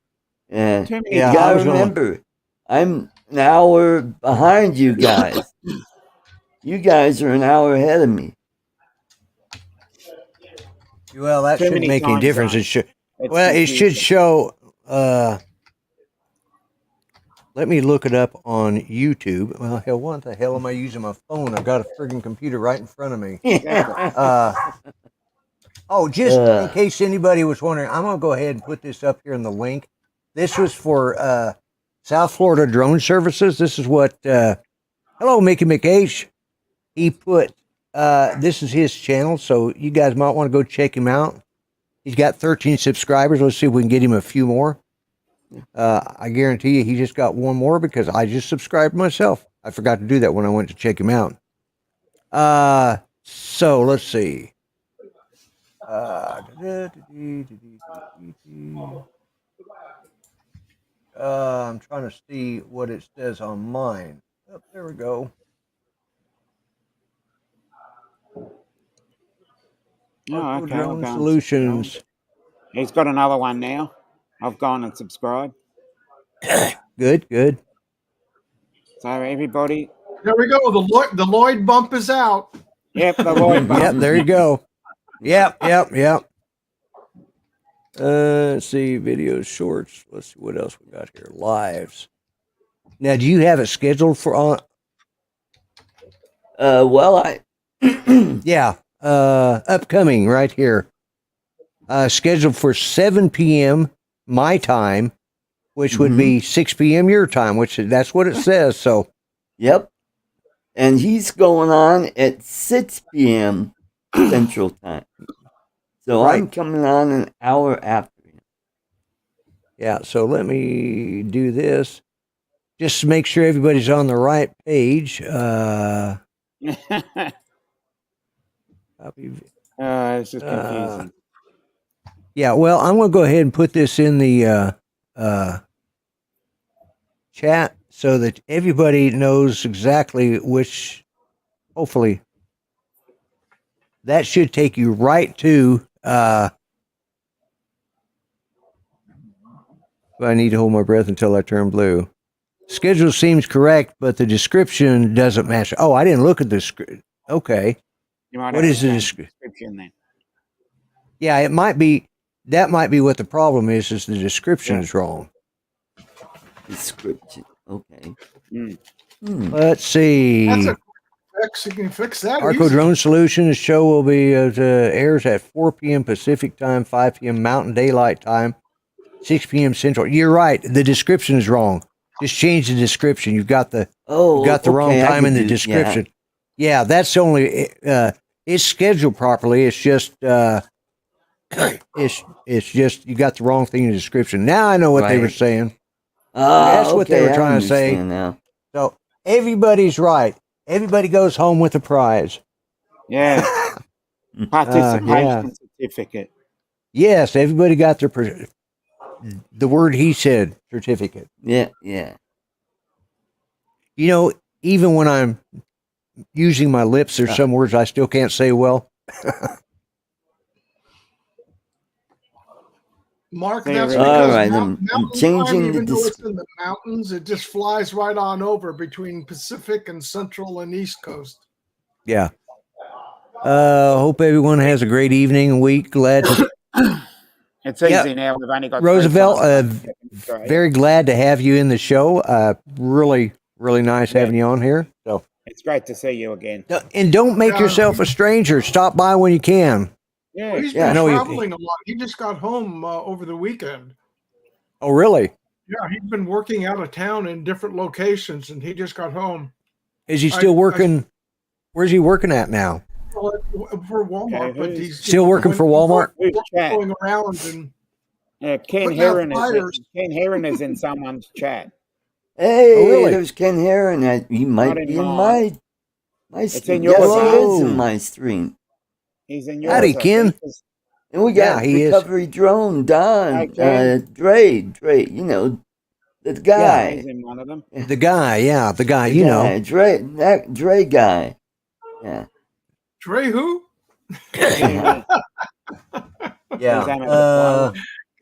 [SPEAKER 3] and you gotta remember, I'm an hour behind you guys. You guys are an hour ahead of me.
[SPEAKER 2] well, that shouldn't make any difference. It should show. Let me look it up on YouTube. Well, hell, what the hell am I using my phone? I've got a friggin' computer right in front of me. Just in case anybody was wondering, I'm going to go ahead and put this up here in the link. This was for South Florida Drone Services. This is what, hello, Mickey McH. He put, this is his channel, so you guys might want to go check him out. He's got 13 subscribers. Let's see if we can get him a few more. I guarantee you he just got one more because I just subscribed myself. I forgot to do that when I went to check him out. So let's see. I'm trying to see what it says on mine. Oh, there we go.
[SPEAKER 5] Oh, okay.
[SPEAKER 2] Drone Solutions.
[SPEAKER 5] He's got another one now. I've gone and subscribed.
[SPEAKER 2] Good.
[SPEAKER 5] So everybody.
[SPEAKER 4] There we go. The Lloyd bump is out.
[SPEAKER 5] Yep, the Lloyd bump.
[SPEAKER 2] Yep, there you go. Yep. Let's see, videos, shorts. Let's see what else we got here. Lives. Now, do you have it scheduled for yeah. Upcoming right here. Scheduled for 7 p.m. my time, which would be 6 p.m. your time, which that's what it says. So,
[SPEAKER 3] yep. And he's going on at 6 p.m. Central Time. So I'm coming on an hour after him.
[SPEAKER 2] Yeah, so let me do this. Just to make sure everybody's on the right page.
[SPEAKER 5] It's just confusing.
[SPEAKER 2] Yeah, well, I'm going to go ahead and put this in the chat so that everybody knows exactly which, hopefully, that should take you right to, I need to hold my breath until I turn blue. Schedule seems correct, but the description doesn't match. Oh, I didn't look at the script. Okay. What is the description
[SPEAKER 5] then?
[SPEAKER 2] Yeah, it might be. That might be what the problem is the description is wrong.
[SPEAKER 3] Description. Okay.
[SPEAKER 2] Let's see.
[SPEAKER 4] fix. You can fix that.
[SPEAKER 2] Artco
[SPEAKER 4] easy.
[SPEAKER 2] Drone Solutions show will be airs at 4 p.m. Pacific time, 5 p.m. Mountain Daylight time, 6 p.m. Central. You're right. The description is wrong. Just change the description. You've got the wrong time in the description. Yeah, that's only it's scheduled properly. It's just it's just you got the wrong thing in the description. Now I know what they were saying. That's what they were trying to say.
[SPEAKER 3] Now.
[SPEAKER 2] So everybody's right. Everybody goes home with a prize.
[SPEAKER 5] Yeah. Participation certificate.
[SPEAKER 2] Yes, everybody got their the word he said certificate.
[SPEAKER 3] Yeah, yeah.
[SPEAKER 2] You know, even when I'm using my lips, there's some words I still can't say well.
[SPEAKER 4] Mark, that's
[SPEAKER 5] All
[SPEAKER 4] because
[SPEAKER 3] right,
[SPEAKER 4] mountain
[SPEAKER 3] I'm changing
[SPEAKER 4] time, even
[SPEAKER 3] the
[SPEAKER 4] though it's in the mountains, it just flies right on over between Pacific and Central and East Coast.
[SPEAKER 2] Yeah. Hope everyone has a great evening and week. Glad to
[SPEAKER 5] It's easy now. We've only got
[SPEAKER 2] Roosevelt,
[SPEAKER 5] 3 times.
[SPEAKER 2] very glad to have you in the show. Really nice having you on here. So
[SPEAKER 5] It's great to see you again.
[SPEAKER 2] and don't make yourself a stranger. Stop by when you can.
[SPEAKER 5] Yeah.
[SPEAKER 4] He's
[SPEAKER 2] Yeah, I
[SPEAKER 4] been
[SPEAKER 2] know
[SPEAKER 4] traveling a lot. He just got home over the weekend.
[SPEAKER 2] Oh, really?
[SPEAKER 4] Yeah, he's been working out of town in different locations, and he just got home.
[SPEAKER 2] Is he still working? Where's he working at now?
[SPEAKER 4] For Walmart, but he's
[SPEAKER 2] Still working for Walmart?
[SPEAKER 4] Going around and
[SPEAKER 5] Ken
[SPEAKER 4] putting out
[SPEAKER 5] Heron
[SPEAKER 4] fires.
[SPEAKER 5] Ken Heron is in someone's chat.
[SPEAKER 3] Hey,
[SPEAKER 2] Oh, really?
[SPEAKER 3] there's Ken Heron. He might
[SPEAKER 5] Not in
[SPEAKER 3] be in
[SPEAKER 5] mine.
[SPEAKER 3] my
[SPEAKER 5] It's
[SPEAKER 3] stream.
[SPEAKER 5] in yours,
[SPEAKER 3] Yes, he is
[SPEAKER 2] huh?
[SPEAKER 3] in my stream.
[SPEAKER 5] He's in yours.
[SPEAKER 2] Howdy,
[SPEAKER 5] I think.
[SPEAKER 2] Ken.
[SPEAKER 3] And we got
[SPEAKER 2] Yeah, he is.
[SPEAKER 3] recovery drone, Don,
[SPEAKER 5] Hi, Ken.
[SPEAKER 3] Dre, you know, the guy.
[SPEAKER 5] He's in one of them.
[SPEAKER 2] The guy, the guy,
[SPEAKER 3] The
[SPEAKER 2] you
[SPEAKER 3] guy,
[SPEAKER 2] know.
[SPEAKER 3] that Dre guy. Yeah.
[SPEAKER 4] Dre who?
[SPEAKER 5] Yeah.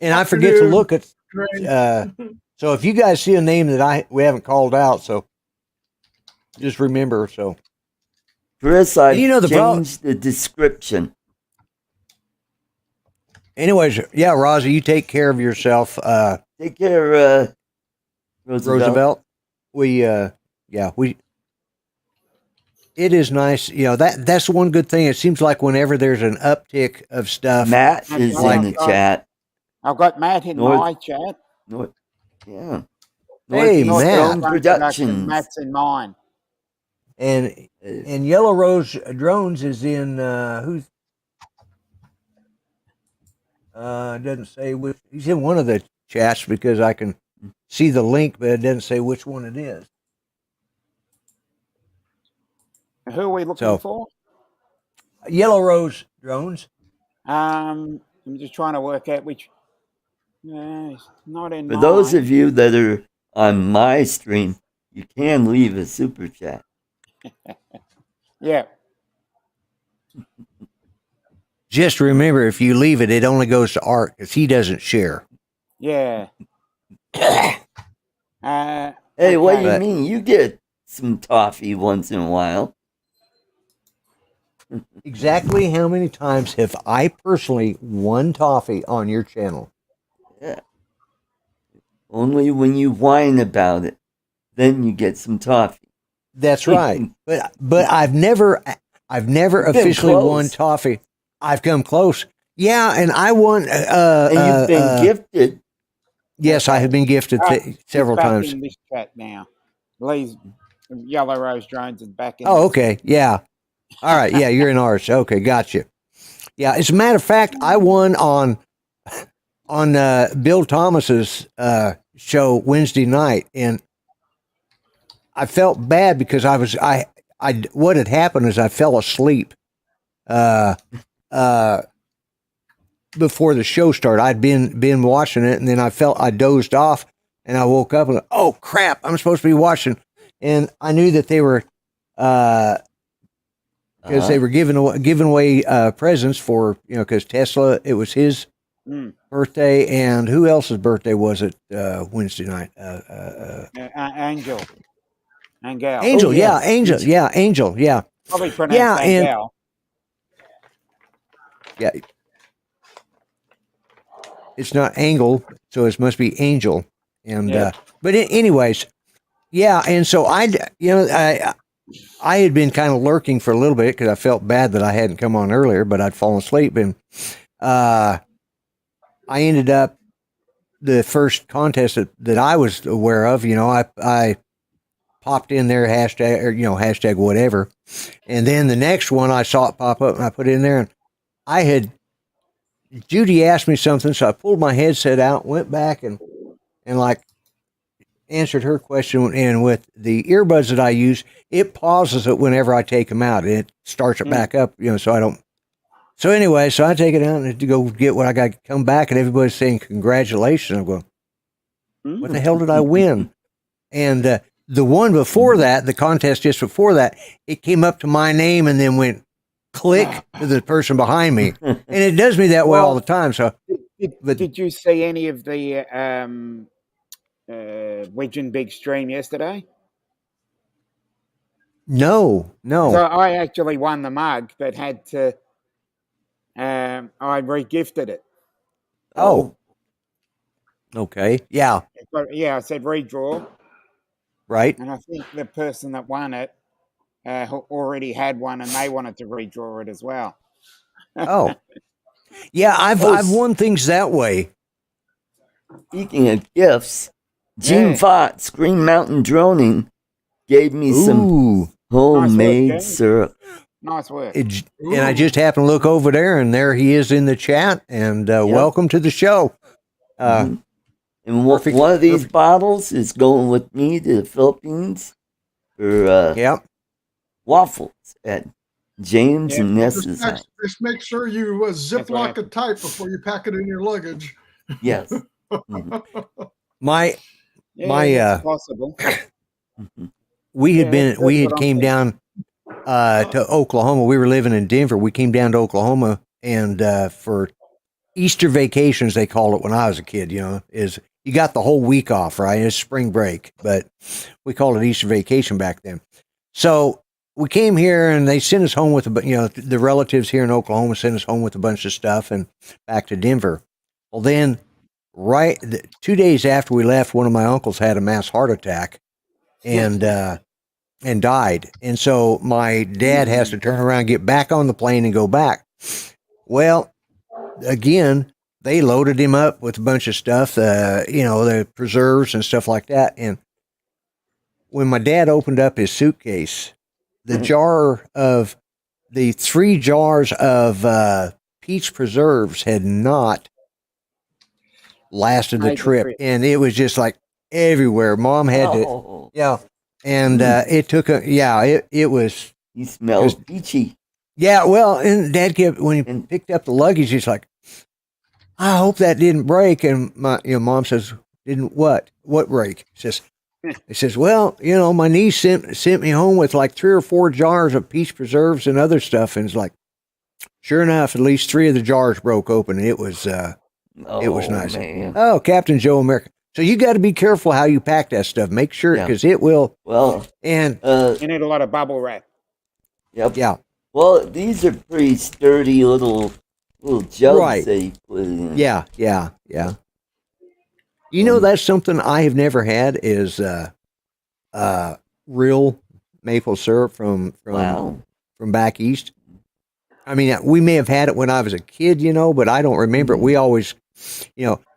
[SPEAKER 2] And I forget to look at
[SPEAKER 4] Dre.
[SPEAKER 2] so if you guys see a name that we haven't called out, so just remember. So
[SPEAKER 3] Chris, I
[SPEAKER 2] the
[SPEAKER 3] changed the description.
[SPEAKER 2] anyways, Rosie, you take care of yourself.
[SPEAKER 3] Take care, Roosevelt.
[SPEAKER 2] It is nice, that's one good thing. It seems like whenever there's an uptick of stuff,
[SPEAKER 3] Matt is
[SPEAKER 5] Like,
[SPEAKER 3] in the chat.
[SPEAKER 5] I've got Matt in my chat.
[SPEAKER 3] Yeah.
[SPEAKER 2] Hey,
[SPEAKER 3] Northeast
[SPEAKER 2] Matt.
[SPEAKER 3] Drone Productions.
[SPEAKER 5] Matt's in mine.
[SPEAKER 2] and Yellow Rose Drones is in who's doesn't say which. He's in one of the chats because I can see the link, but it doesn't say which one it is.
[SPEAKER 5] Who are we looking for?
[SPEAKER 2] Yellow Rose Drones.
[SPEAKER 5] I'm just trying to work out which. It's not in
[SPEAKER 3] For
[SPEAKER 5] mine.
[SPEAKER 3] those of you that are on my stream, you can leave a super chat.
[SPEAKER 5] Yeah.
[SPEAKER 2] Just remember, if you leave it, it only goes to Art because he doesn't share.
[SPEAKER 5] Yeah.
[SPEAKER 3] Hey,
[SPEAKER 5] Okay.
[SPEAKER 3] what do you mean? You get some toffee once in a while.
[SPEAKER 2] Exactly how many times have I personally won toffee on your channel?
[SPEAKER 3] Yeah. Only when you whine about it, then you get some toffee.
[SPEAKER 2] That's right. But I've never officially won toffee. I've come close. Yeah, and I won.
[SPEAKER 3] And you've been gifted.
[SPEAKER 2] Yes, I have been gifted several
[SPEAKER 5] back
[SPEAKER 2] times.
[SPEAKER 5] in this chat now. Lee's Yellow Rose Drones is back in.
[SPEAKER 2] Oh, okay. Yeah. All right. Yeah, you're in ours. Okay, gotcha. Yeah, as a matter of fact, I won on Bill Thomas's show Wednesday night, and I felt bad because I what had happened is I fell asleep before the show started. I'd been watching it, and then I dozed off, and I woke up and oh crap, I'm supposed to be watching, and I knew that they were because they were giving away presents for because Tesla, it was his birthday, and who else's birthday was it Wednesday night?
[SPEAKER 5] Angel.
[SPEAKER 2] Angel,
[SPEAKER 3] Oh,
[SPEAKER 2] yeah,
[SPEAKER 3] yes.
[SPEAKER 2] Angel, yeah, Angel, yeah.
[SPEAKER 5] Probably pronounced Angel.
[SPEAKER 2] Yeah. It's not angle, so it must be angel. And but anyways, yeah. And so I I had been kind of lurking for a little bit because I felt bad that I hadn't come on earlier, but I'd fallen asleep. And I ended up the first contest that I was aware of. I popped in there hashtag whatever, and then the next one I saw it pop up and I put it in there, and Judy asked me something, so I pulled my headset out, went back and like answered her question, and with the earbuds that I use, it pauses it whenever I take them out, and it starts it back up, so I don't. So anyway, so I take it out and to go get what I got to come back, and everybody's saying congratulations. I'm going, what the hell did I win? And the one before that, the contest just before that, it came up to my name and then went click to the person behind me, and it does me that way all the time. So,
[SPEAKER 5] did you see any of the Wedge and Big Stream yesterday?
[SPEAKER 2] No.
[SPEAKER 5] So I actually won the mug, but had to. I re-gifted it.
[SPEAKER 2] Oh. Okay. Yeah.
[SPEAKER 5] Yeah, I said redraw.
[SPEAKER 2] Right.
[SPEAKER 5] And I think the person that won it already had one, and they wanted to redraw it as well.
[SPEAKER 2] Oh. Yeah, I've won things that way.
[SPEAKER 3] Speaking of gifts, Gene Fox, Green Mountain Droning, gave me some homemade syrup.
[SPEAKER 5] Nice work.
[SPEAKER 2] And I just happened to look over there, and there he is in the chat. And welcome to the show.
[SPEAKER 3] And one of these bottles is going with me to the Philippines for waffles at James and Ness's house.
[SPEAKER 4] Just make sure you Ziploc it tight before you pack it in your luggage.
[SPEAKER 3] Yes.
[SPEAKER 2] My
[SPEAKER 5] possible.
[SPEAKER 2] We had came down to Oklahoma. We were living in Denver. We came down to Oklahoma, and for Easter vacations, they called it when I was a kid, is you got the whole week off, right? It's spring break, but we called it Easter vacation back then. So we came here, and they sent us home with the relatives here in Oklahoma sent us home with a bunch of stuff and back to Denver. Well, then 2 days after we left, one of my uncles had a mass heart attack and died. And so my dad has to turn around, get back on the plane and go back. Well, again, they loaded him up with a bunch of stuff, the preserves and stuff like that. And when my dad opened up his suitcase, the 3 jars of peach preserves had not lasted the trip. And it was just like everywhere. Mom had to, and it took it was.
[SPEAKER 3] You smelled peachy.
[SPEAKER 2] Yeah, well, and Dad kept, when he picked up the luggage, he's like, I hope that didn't break. And my Mom says, didn't what? What break? He says, well, my niece sent me home with like 3 or 4 jars of peach preserves and other stuff. And it's like, sure enough, at least 3 of the jars broke open. And it was nice. Man. Oh, Captain Joe America. So you got to be careful how you pack that stuff. Make sure, because it will.
[SPEAKER 3] Well,
[SPEAKER 2] and
[SPEAKER 5] you need a lot of bubble wrap.
[SPEAKER 3] Yep.
[SPEAKER 2] Yeah.
[SPEAKER 3] Well, these are pretty sturdy little jugs that you put in.
[SPEAKER 2] Yeah. That's something I have never had is real maple syrup from back east. I mean, we may have had it when I was a kid, but I don't remember it. We always,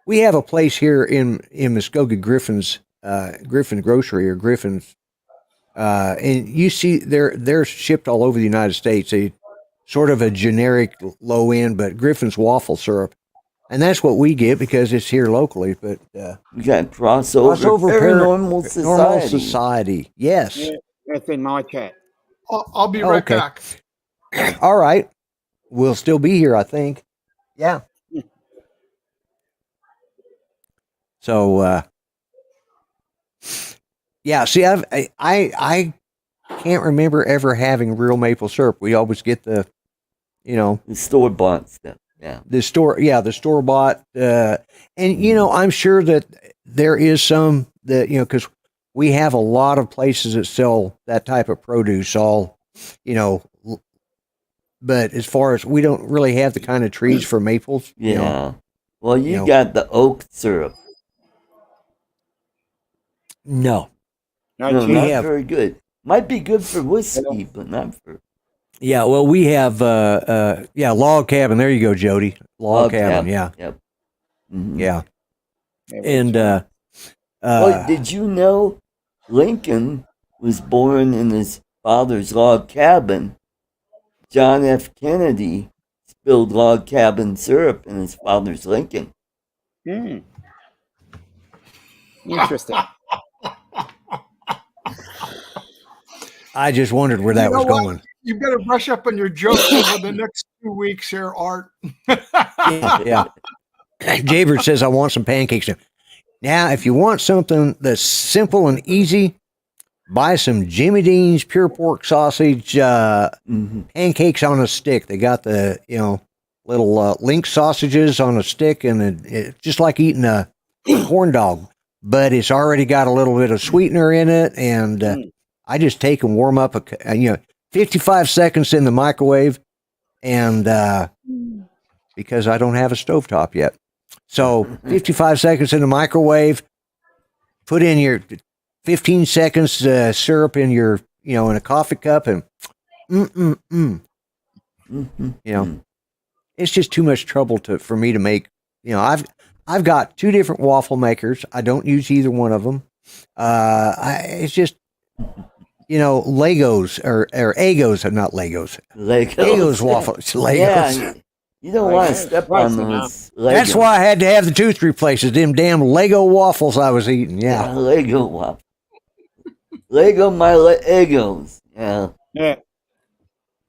[SPEAKER 2] we have a place here in Muskogee, Griffin's Grocery or Griffin's. And you see they're shipped all over the United States. They sort of a generic low end, but Griffin's waffle syrup. And that's what we get because it's here locally. But
[SPEAKER 3] we got crossover Paranormal Society.
[SPEAKER 2] Yes.
[SPEAKER 5] Yeah, that's in my chat.
[SPEAKER 4] I'll be right back.
[SPEAKER 2] All right. We'll still be here, I think. Yeah. So see, I can't remember ever having real maple syrup. We always get the
[SPEAKER 3] store-bought stuff. Yeah.
[SPEAKER 2] The store-bought. And, I'm sure that there is some that, because we have a lot of places that sell that type of produce but as far as we don't really have the kind of trees for maples.
[SPEAKER 3] Yeah. Well, you got the oak syrup.
[SPEAKER 2] No.
[SPEAKER 3] No, not very good. Might be good for whiskey, but not for
[SPEAKER 2] Yeah, well, we have log cabin. There you go, Jody. Log cabin. Yeah,
[SPEAKER 3] Yep. Mhm.
[SPEAKER 2] yeah.
[SPEAKER 5] There we
[SPEAKER 2] And
[SPEAKER 5] go.
[SPEAKER 3] Well, did you know Lincoln was born in his father's log cabin? John F. Kennedy spilled log cabin syrup in his father's Lincoln.
[SPEAKER 5] Interesting.
[SPEAKER 2] I just wondered where that
[SPEAKER 4] You know
[SPEAKER 2] was
[SPEAKER 4] what?
[SPEAKER 2] going.
[SPEAKER 4] You better brush up on your jokes over the next 2 weeks here, Art.
[SPEAKER 2] Yeah. Jaybird says, I want some pancakes now. Now, if you want something that's simple and easy, buy some Jimmy Dean's pure pork sausage pancakes on a stick. They got the, little link sausages on a stick, and it's just like eating a corn dog, but it's already got a little bit of sweetener in it. And I just take and warm up 55 seconds in the microwave, and because I don't have a stovetop yet. So 55 seconds in the microwave, put in your 15 seconds syrup in your, in a coffee cup, and it's just too much trouble for me to make. I've got 2 different waffle makers. I don't use either one of them. It's just, Legos or Eggos, not Legos. Eggos waffles. Legos.
[SPEAKER 3] Yeah, you don't want to step on those Legos.
[SPEAKER 2] That's why I had to have the tooth replaced. Them damn Lego waffles I was eating. Yeah.
[SPEAKER 3] Lego waffles. Lego my Eggos. Yeah.
[SPEAKER 5] Yeah.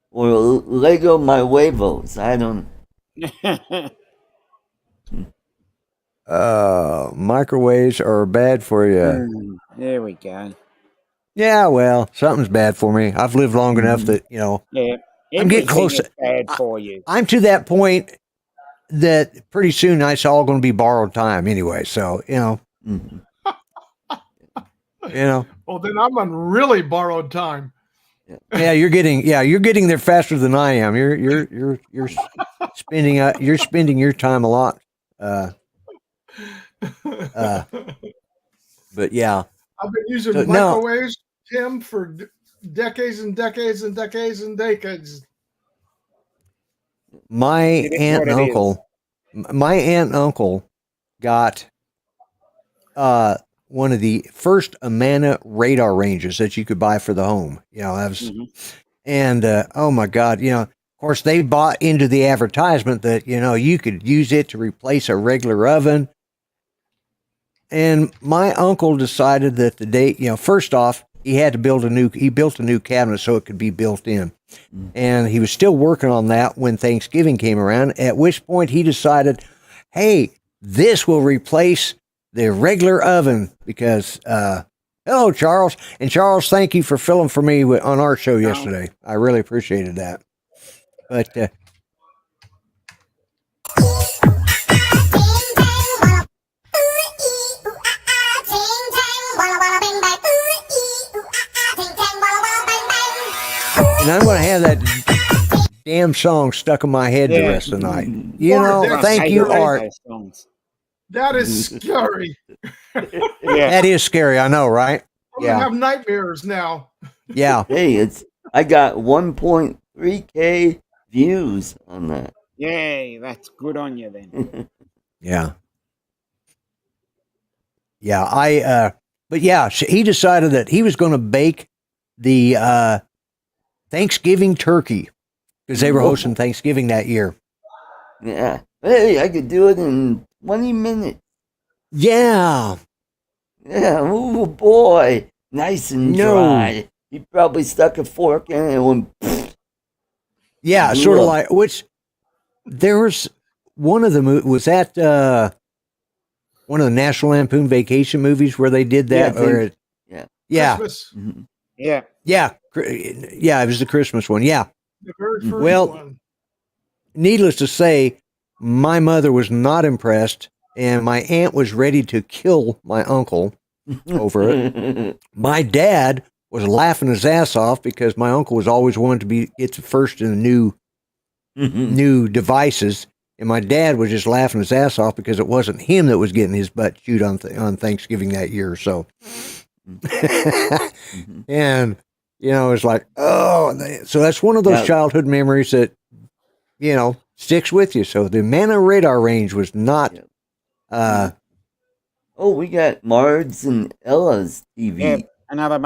[SPEAKER 3] Or Lego my huevos. I don't.
[SPEAKER 2] Microwaves are bad for you.
[SPEAKER 5] There we go.
[SPEAKER 2] Yeah, well, something's bad for me. I've lived long enough that,
[SPEAKER 5] Yeah.
[SPEAKER 2] I'm getting close.
[SPEAKER 5] Everything is bad for you.
[SPEAKER 2] I'm to that point that pretty soon it's all going to be borrowed time anyway. So,
[SPEAKER 3] Mhm.
[SPEAKER 4] Well, then I'm on really borrowed time.
[SPEAKER 2] Yeah, you're getting there faster than I am. You're spending your time a lot. But yeah,
[SPEAKER 4] I've been using
[SPEAKER 2] So,
[SPEAKER 4] microwaves, Tim, for decades and decades and decades and decades.
[SPEAKER 2] my aunt and uncle got one of the first Amana radar ranges that you could buy for the home. That was, and oh my God, of course they bought into the advertisement that you could use it to replace a regular oven. And my uncle decided that the day, first off, he built a new cabinet so it could be built in. And he was still working on that when Thanksgiving came around, at which point he decided, hey, this will replace the regular oven because, hello, Charles. And Charles, thank you for filling for me on our show yesterday. I really appreciated that. But, and I'm going to have that damn song stuck in my head the rest of the night. Thank you, Art.
[SPEAKER 4] That is scary.
[SPEAKER 2] That is scary. I know, right?
[SPEAKER 4] I'm going to have nightmares now.
[SPEAKER 2] Yeah.
[SPEAKER 3] Hey, I got 1.3K views on that.
[SPEAKER 5] Yay, that's good on you then.
[SPEAKER 2] Yeah. Yeah. But yeah, he decided that he was going to bake the Thanksgiving turkey because they were hosting Thanksgiving that year.
[SPEAKER 3] Yeah. Hey, I could do it in 20 minutes.
[SPEAKER 2] Yeah.
[SPEAKER 3] Yeah. Oh boy. Nice and dry. He probably stuck a fork in it and went.
[SPEAKER 2] Yeah, sort of like, which there was one of the was that one of the National Lampoon Vacation movies where they did that? Yeah.
[SPEAKER 4] Christmas.
[SPEAKER 3] Mm-hmm.
[SPEAKER 5] Yeah.
[SPEAKER 2] Yeah. Yeah, it was the Christmas one. Yeah.
[SPEAKER 4] The very first one.
[SPEAKER 2] Needless to say, my mother was not impressed, and my aunt was ready to kill my uncle over it. My dad was laughing his ass off because my uncle was always wanting to get first in the new devices, and my dad was just laughing his ass off because it wasn't him that was getting his butt chewed on Thanksgiving that year. So, and It's like, so that's one of those childhood memories that, sticks with you. So the Mana radar range was not,
[SPEAKER 3] we got Marge and Ella's TV.
[SPEAKER 5] Yeah, another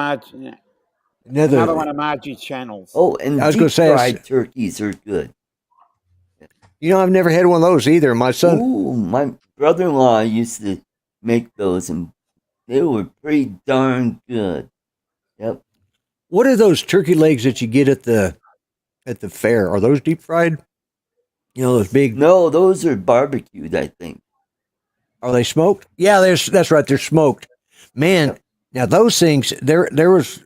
[SPEAKER 5] one of Margie's channels.
[SPEAKER 3] Oh, and
[SPEAKER 2] I was gonna say,
[SPEAKER 3] fried turkeys are good.
[SPEAKER 2] I've never had one of those either. My son.
[SPEAKER 3] Ooh, my brother-in-law used to make those, and they were pretty darn good. Yep.
[SPEAKER 2] What are those turkey legs that you get at the fair? Are those deep fried? Those big.
[SPEAKER 3] No, those are barbecued, I think.
[SPEAKER 2] Are they smoked? Yeah, that's right. They're smoked. Man, now those things. There was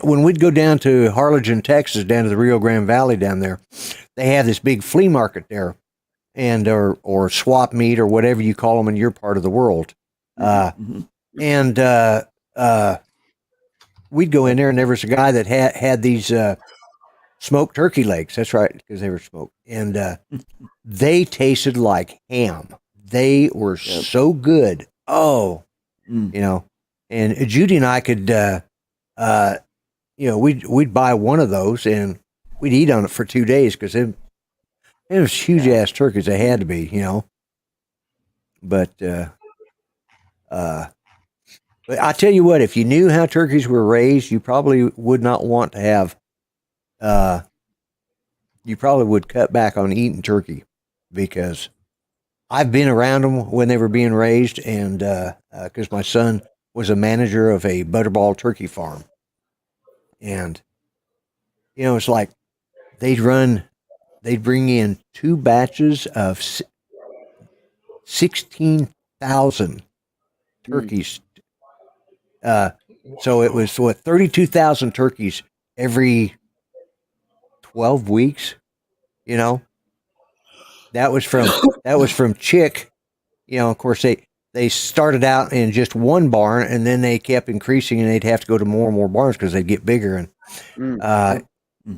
[SPEAKER 2] when we'd go down to Harlingen, Texas, down to the Rio Grande Valley down there. They have this big flea market there, and or swap meet or whatever you call them in your part of the world. And we'd go in there, and there was a guy that had these smoked turkey legs. That's right, because they were smoked, and they tasted like ham. They were so good. Oh, and Judy and I could, we'd buy one of those and we'd eat on it for 2 days because it was huge ass turkeys. They had to be, But I tell you what, if you knew how turkeys were raised, you probably would not want to have. You probably would cut back on eating turkey because I've been around them when they were being raised, and because my son was a manager of a butterball turkey farm, and it's like they'd bring in 2 batches of 16,000 turkeys. So it was 32,000 turkeys every 12 weeks. That was from Chick. Of course they started out in just one barn, and then they kept increasing, and they'd have to go to more and more barns because they'd get bigger. And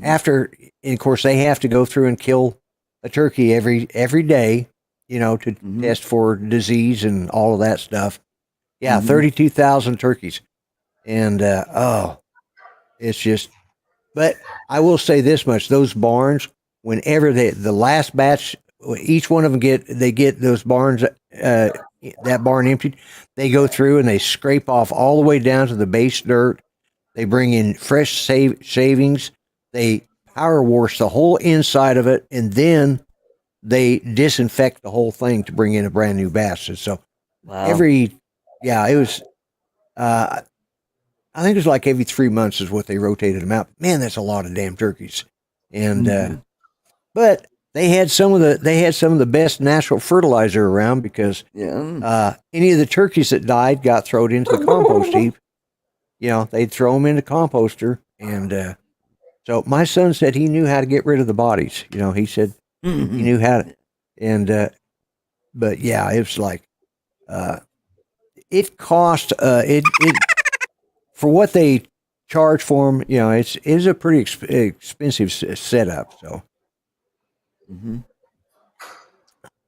[SPEAKER 2] after, and of course, they have to go through and kill a turkey every day, to test for disease and all of that stuff. Yeah, 32,000 turkeys, and it's just. But I will say this much: those barns, whenever the last batch. Each one of them get those barns, that barn emptied. They go through and they scrape off all the way down to the base dirt. They bring in fresh shavings. They power wash the whole inside of it, and then they disinfect the whole thing to bring in a brand new batch. And so it was. I think it was like every 3 months is what they rotated them out. Man, that's a lot of damn turkeys. And but. They had some of the best natural fertilizer around because any of the turkeys that died got thrown into the compost heap. They'd throw them in the composter, and so my son said he knew how to get rid of the bodies. He said he knew how to, and but yeah, it was like it cost it for what they charge for them. It's a pretty expensive setup. So.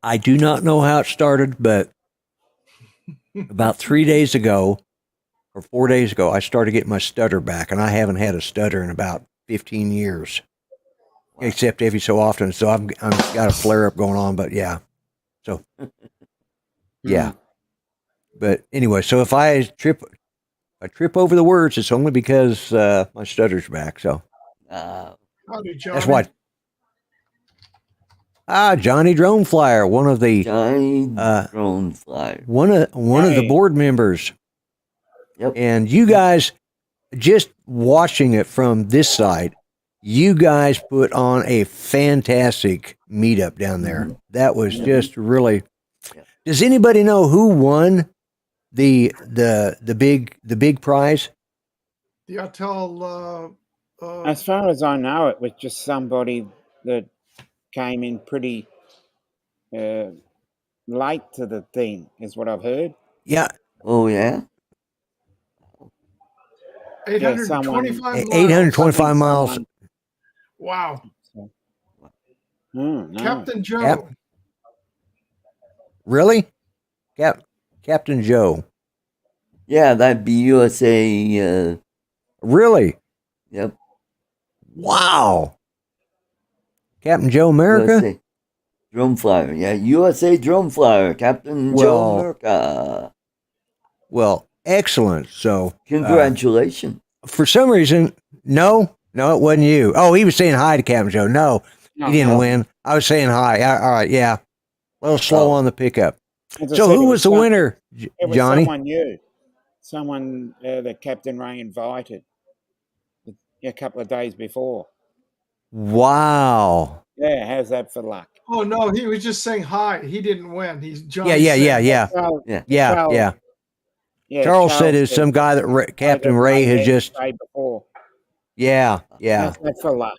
[SPEAKER 2] I do not know how it started, but about 3 days ago or 4 days ago, I started getting my stutter back, and I haven't had a stutter in about 15 years, except every so often. So I've got a flare up going on, but yeah. So, yeah. But anyway, so if I trip over the words, it's only because my stutter's back. So that's why. Johnny Drone Flyer, one of the
[SPEAKER 3] Drone Flyer,
[SPEAKER 2] one of the board members.
[SPEAKER 3] Yep.
[SPEAKER 2] And you guys, just watching it from this side, you guys put on a fantastic meetup down there. That was just really. Does anybody know who won the big prize?
[SPEAKER 4] Yeah, tell.
[SPEAKER 5] As far as I know, it was just somebody that came in pretty late to the thing, is what I've heard.
[SPEAKER 2] Yeah.
[SPEAKER 3] Oh, yeah?
[SPEAKER 4] 825
[SPEAKER 2] miles.
[SPEAKER 4] Wow.
[SPEAKER 5] No.
[SPEAKER 4] Captain Joe.
[SPEAKER 2] Really? Captain Joe.
[SPEAKER 3] Yeah, that'd be USA.
[SPEAKER 2] Really?
[SPEAKER 3] Yep.
[SPEAKER 2] Wow. Captain Joe America?
[SPEAKER 3] USA Drone Flyer. Yeah, USA Drone Flyer. Captain Joe America.
[SPEAKER 2] Well, excellent. So,
[SPEAKER 3] Congratulations.
[SPEAKER 2] for some reason, no, it wasn't you. Oh, he was saying hi to Captain Joe. No, he didn't win. I was saying hi. All right, yeah. A little slow on the pickup. So, who was the winner,
[SPEAKER 5] It was
[SPEAKER 2] Johnny?
[SPEAKER 5] someone new. Someone that Captain Ray invited a couple of days before.
[SPEAKER 2] Wow.
[SPEAKER 5] Yeah, how's that for luck?
[SPEAKER 4] Oh no, he was just saying hi. He didn't win. He's John.
[SPEAKER 2] Yeah. Charles said it's some guy that Captain Ray has just.
[SPEAKER 5] Before.
[SPEAKER 2] Yeah.
[SPEAKER 5] How's that for luck?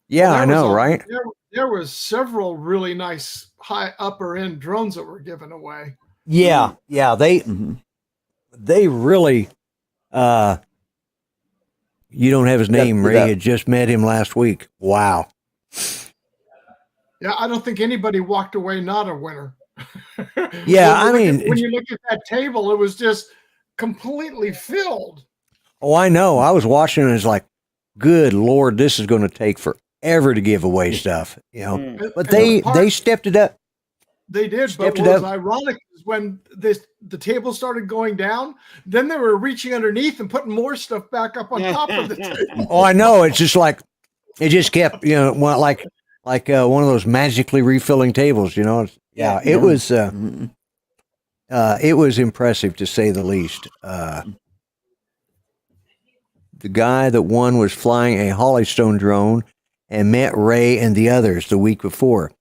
[SPEAKER 2] Yeah, I know, right?
[SPEAKER 4] There was several really nice high upper end drones that were given away.
[SPEAKER 2] Yeah. They really. You don't have his name. Ray had just met him last week. Wow.
[SPEAKER 4] Yeah, I don't think anybody walked away not a winner.
[SPEAKER 2] Yeah,
[SPEAKER 4] when you look at that table, it was just completely filled.
[SPEAKER 2] Oh, I know. I was watching and it's like, good Lord, this is going to take forever to give away stuff, you know. But they stepped it up.
[SPEAKER 4] They did, but what was ironic is when the table started going down, then they were reaching underneath and putting more stuff back up on top of the table.
[SPEAKER 2] Oh, I know. It's just like it just kept, you know, like one of those magically refilling tables, you know. Yeah, it was impressive to say the least. The guy that won was flying a Hollystone drone and met Ray and the others the week before.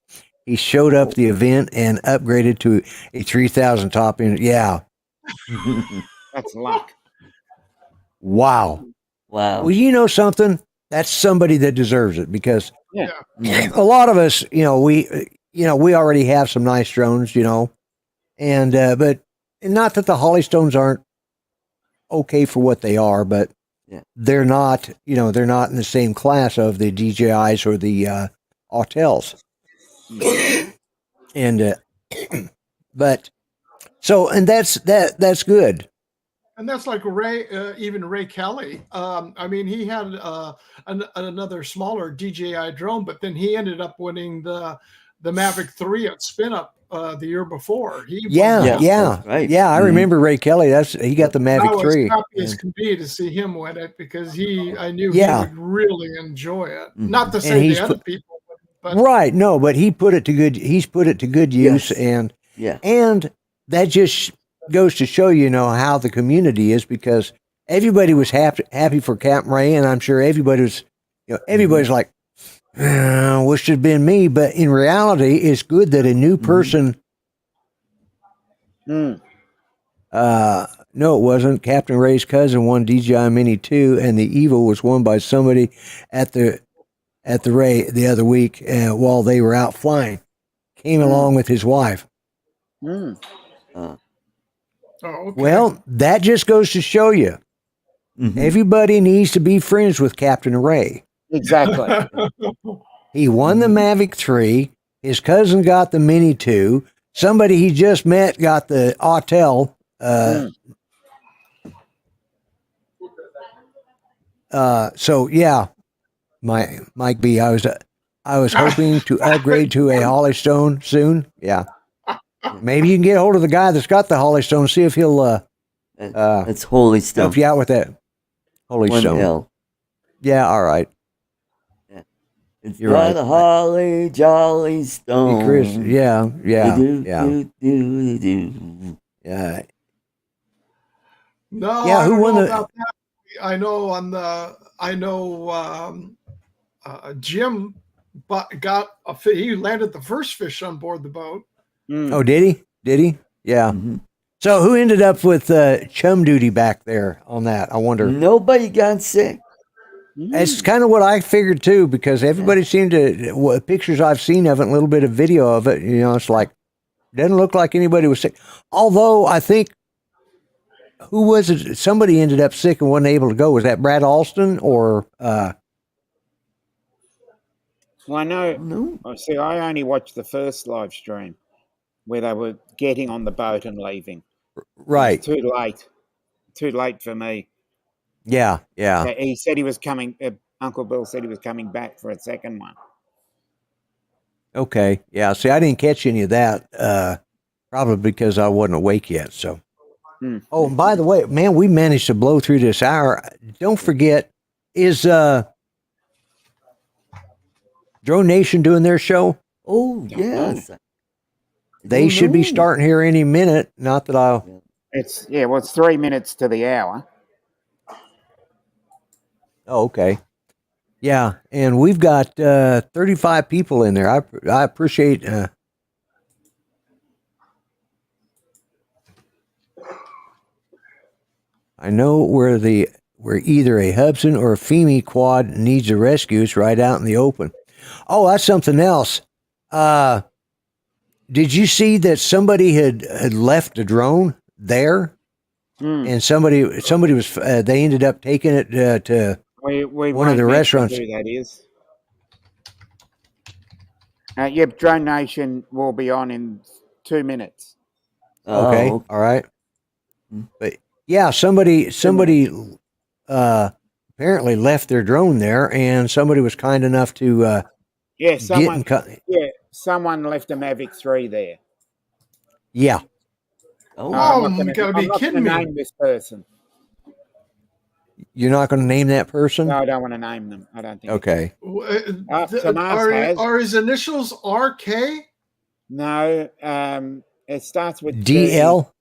[SPEAKER 2] He showed up the event and upgraded to a 3,000 top unit. Yeah.
[SPEAKER 5] That's luck.
[SPEAKER 2] Wow. Well, you know something? That's somebody that deserves it because a lot of us, we already have some nice drones, you know, and but not that the Hollystones aren't okay for what they are, but they're not, they're not in the same class of the DJIs or the Autels. And but so, and that's good.
[SPEAKER 4] And that's like Ray, even Ray Kelly. I mean, he had another smaller DJI drone, but then he ended up winning the Mavic 3 at Spin Up the year before. I remember Ray Kelly. He got the Mavic 3. I was happy as can be to see him win it because I knew he would really enjoy it. Not to say the other people. But,
[SPEAKER 2] right, no, but he put it to good. He's put it to good use, and that just goes to show how the community is because everybody was happy for Captain Ray, and I'm sure everybody was, everybody's like, wish it had been me, but in reality, it's good that a new person. No, it wasn't. Captain Ray's cousin won DJI Mini 2, and the Evo was won by somebody at the Ray the other week while they were out flying. Came along with his wife. Well, that just goes to show you everybody needs to be friends with Captain Ray.
[SPEAKER 5] Exactly.
[SPEAKER 2] He won the Mavic 3. His cousin got the Mini 2. Somebody he just met got the Autel. So yeah. Mike B. I was hoping to upgrade to a Hollystone soon. Yeah, maybe you can get a hold of the guy that's got the Hollystone. See if he'll
[SPEAKER 3] that's Holystone.
[SPEAKER 2] Help you out with that Holystone. Yeah, all right.
[SPEAKER 3] Yeah. It's You're right. The Holly Jolly Stone.
[SPEAKER 2] Chris, yeah.
[SPEAKER 3] Yeah.
[SPEAKER 4] No,
[SPEAKER 2] yeah. Who won
[SPEAKER 4] the? I know Jim he landed the first fish on board the boat.
[SPEAKER 2] Oh, did he? Yeah. So who ended up with chum duty back there on that? I wonder.
[SPEAKER 3] Nobody got sick.
[SPEAKER 2] It's kind of what I figured too, because everybody seemed to, pictures I've seen of it, a little bit of video of it, it's like, doesn't look like anybody was sick. Although I think, who was it? Somebody ended up sick and wasn't able to go. Was that Brad Alston or?
[SPEAKER 5] Well, I know. No. See, I only watched the first live stream where they were getting on the boat and leaving.
[SPEAKER 2] Right.
[SPEAKER 5] Too late for me.
[SPEAKER 2] Yeah, yeah.
[SPEAKER 5] He said he was coming. Uncle Bill said he was coming back for a second one.
[SPEAKER 2] Okay. Yeah. See, I didn't catch any of that. Probably because I wasn't awake yet. So. Oh, and by the way, man, we managed to blow through this hour. Don't forget, is Drone Nation doing their show?
[SPEAKER 3] Oh, yes.
[SPEAKER 2] They should be starting here any minute. Not that I'll.
[SPEAKER 5] It's 3 minutes to the hour.
[SPEAKER 2] Oh, okay. Yeah, and we've got 35 people in there. I appreciate. I know where either a Hudson or a Femi quad needs a rescue. It's right out in the open. Oh, that's something else. Did you see that somebody had left a drone there, and somebody was they ended up taking it to one of the restaurants.
[SPEAKER 5] Who that is? Yep, Drone Nation will be on in 2 minutes.
[SPEAKER 2] Okay, all right. But yeah, somebody apparently left their drone there, and somebody was kind enough to
[SPEAKER 5] someone left a Mavic 3 there.
[SPEAKER 2] Yeah.
[SPEAKER 4] You gotta be kidding me!
[SPEAKER 5] Name this person.
[SPEAKER 2] You're not going to name that person?
[SPEAKER 5] No, I don't want to name them. I don't think.
[SPEAKER 2] Okay.
[SPEAKER 4] Are his initials RK?
[SPEAKER 5] No. It starts with
[SPEAKER 2] DL.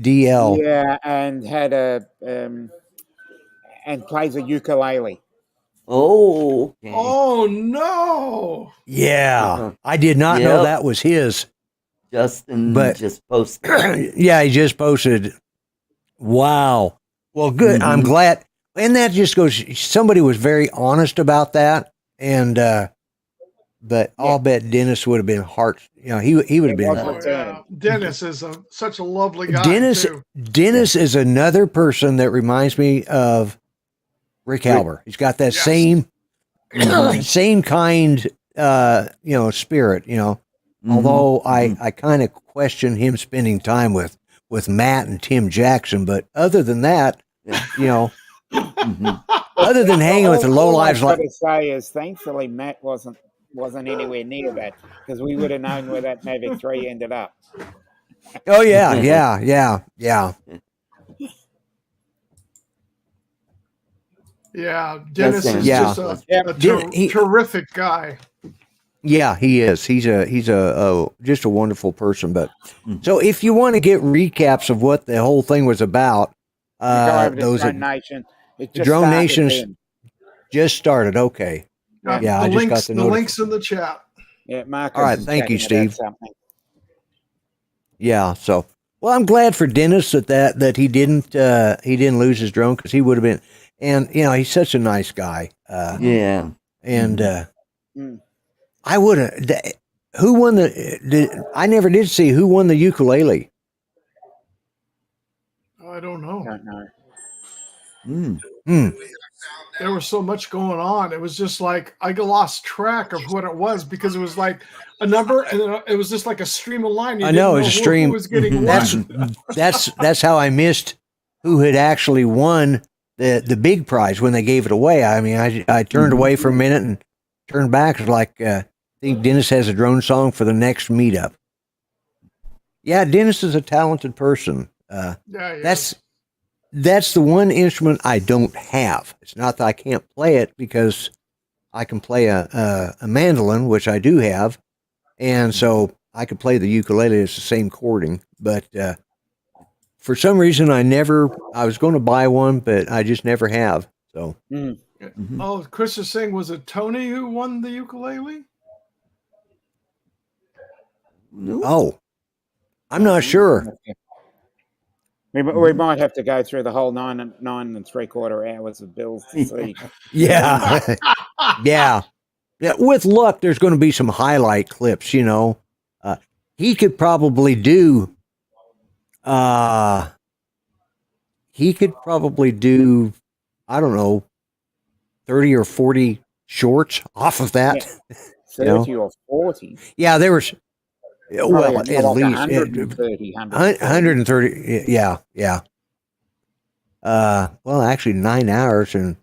[SPEAKER 2] DL.
[SPEAKER 5] Yeah, and had and plays a ukulele.
[SPEAKER 3] Oh. Okay.
[SPEAKER 4] Oh no!
[SPEAKER 2] Yeah, I did not know that was his.
[SPEAKER 3] Justin just posted.
[SPEAKER 2] Yeah, he just posted. Wow. Well, good. I'm glad. And that just goes, somebody was very honest about that. And, but I'll bet Dennis would have been he would have been.
[SPEAKER 4] Yeah. Dennis is such a lovely guy.
[SPEAKER 2] Dennis is another person that reminds me of Rick Halber. He's got that same kind, spirit, although I kind of question him spending time with Matt and Tim Jackson. But other than that, other than hanging with the low lives,
[SPEAKER 5] what I say is, thankfully, Matt wasn't anywhere near that, because we would have known where that Mavic 3 ended up.
[SPEAKER 2] Oh yeah.
[SPEAKER 4] Yeah, Dennis is just a terrific guy.
[SPEAKER 2] Yeah, he is. He's just a wonderful person. But so, if you want to get recaps of what the whole thing was about, those
[SPEAKER 5] Drone Nation.
[SPEAKER 2] Drone Nation's just started. Okay.
[SPEAKER 4] Yeah, I just got the links in the chat.
[SPEAKER 5] Yeah, Mark.
[SPEAKER 2] All right, thank you, Steve. Yeah. So, well, I'm glad for Dennis that he didn't lose his drone, because he would have been, and he's such a nice guy. And I would have. Who won I never did see who won the ukulele.
[SPEAKER 4] I don't know.
[SPEAKER 5] No.
[SPEAKER 4] There was so much going on. It was just like I lost track of what it was, because it was like a number, and it was just like a stream of line.
[SPEAKER 2] I know, it was a stream.
[SPEAKER 4] Who was getting
[SPEAKER 2] that's how I missed who had actually won the big prize when they gave it away. I mean, I turned away for a minute and turned back. It was like, I think Dennis has a drone song for the next meetup. Yeah, Dennis is a talented person. That's the one instrument I don't have. It's not that I can't play it, because I can play a mandolin, which I do have, and so I could play the ukulele. It's the same chording, but for some reason I was going to buy one, but I just never have. So.
[SPEAKER 4] Oh, Chris is saying, was it Tony who won the ukulele?
[SPEAKER 3] No.
[SPEAKER 2] Oh, I'm not sure.
[SPEAKER 5] We might have to go through the whole 9 3/4 hours of Bill's to see.
[SPEAKER 2] Yeah. Yeah. With luck, there's going to be some highlight clips. He could probably do. I don't know, 30 or 40 shorts off of that.
[SPEAKER 5] 30 or 40.
[SPEAKER 2] Yeah, there was. Well, at least
[SPEAKER 5] 130.
[SPEAKER 2] 130. Yeah. Well, actually 9 hours and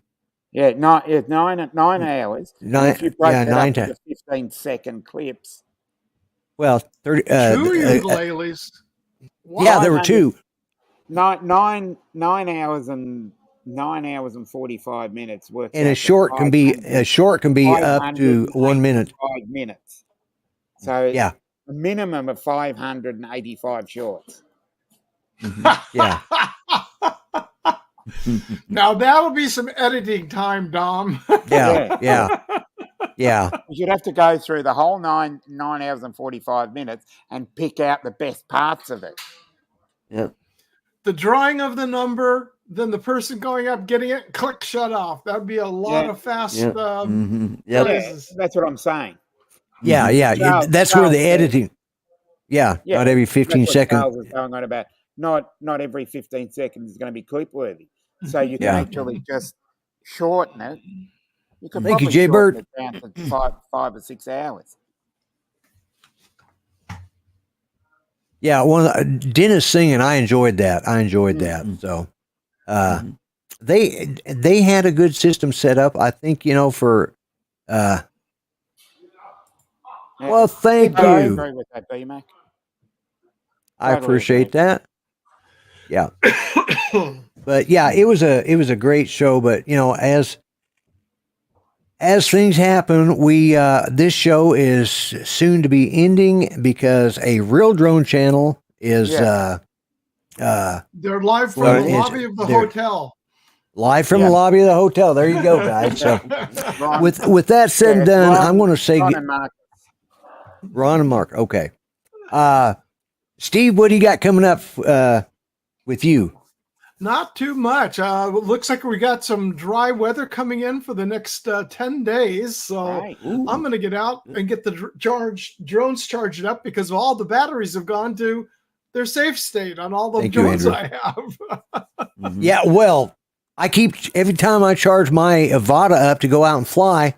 [SPEAKER 5] Yeah, 9 hours. And
[SPEAKER 2] nine.
[SPEAKER 5] if you break
[SPEAKER 2] Yeah,
[SPEAKER 5] that
[SPEAKER 2] nine
[SPEAKER 5] up
[SPEAKER 2] to.
[SPEAKER 5] into 15-second clips,
[SPEAKER 2] Well, 30.
[SPEAKER 4] Two ukuleles. Wow.
[SPEAKER 2] Yeah, there were two.
[SPEAKER 5] 9 hours and 9 hours and 45 minutes works.
[SPEAKER 2] And
[SPEAKER 5] out
[SPEAKER 2] a
[SPEAKER 5] to
[SPEAKER 2] short can be
[SPEAKER 5] 500
[SPEAKER 2] up to 1 minute.
[SPEAKER 5] 5 minutes. So
[SPEAKER 2] Yeah.
[SPEAKER 5] a minimum of 585 shorts.
[SPEAKER 2] Yeah.
[SPEAKER 4] Now that'll be some editing time, Dom.
[SPEAKER 2] Yeah.
[SPEAKER 5] You'd have to go through the whole 9 hours and 45 minutes and pick out the best parts of it.
[SPEAKER 3] Yep.
[SPEAKER 4] The drawing of the number, then the person going up, getting it, click, shut off. That'd be a lot of fast.
[SPEAKER 3] Yep.
[SPEAKER 5] Yeah, that's what I'm saying.
[SPEAKER 2] Yeah. That's where the editing. Yeah, not every 15 seconds.
[SPEAKER 5] Charles was going on about. Not every 15 seconds is going to be clip worthy. So you can actually just shorten it. You could
[SPEAKER 2] Thank you,
[SPEAKER 5] probably
[SPEAKER 2] Jay Bird.
[SPEAKER 5] shorten it down to 5 or 6 hours.
[SPEAKER 2] Yeah, well, Dennis singing, I enjoyed that. So, they had a good system set up. I think for. Well, thank you.
[SPEAKER 5] I agree with that, B-Mac.
[SPEAKER 2] I appreciate that. Yeah, but yeah, it was a great show. But as things happen, we this show is soon to be ending because a Real Drone channel is
[SPEAKER 4] they're live from the lobby of the hotel.
[SPEAKER 2] Live from the lobby of the hotel. There you go, guys. So with that said and done, I'm going to say Ron and Mark. Okay, Steve, what do you got coming up with you?
[SPEAKER 4] Not too much. Looks like we got some dry weather coming in for the next 10 days. So I'm going to get out and get the drones charged up because all the batteries have gone to their safe state on all the drones I have.
[SPEAKER 2] Yeah, well, every time I charge my Avata up to go out and fly,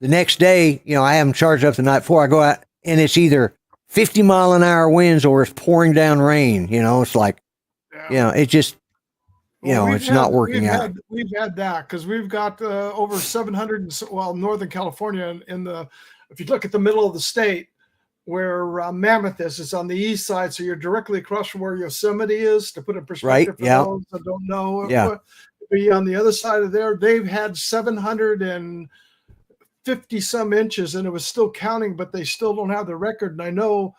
[SPEAKER 2] the next day, I have them charged up the night before. I go out and it's either 50-mile-an-hour winds or it's pouring down rain. It's like, it just, it's not working out.
[SPEAKER 4] We've had that because we've got over 700, Northern California if you look at the middle of the state where Mammoth is, it's on the east side. So you're directly across from where Yosemite is, to put in perspective for those that don't know. Be on the other side of there, they've had 750 some inches and it was still counting, but they still don't have the record. And I know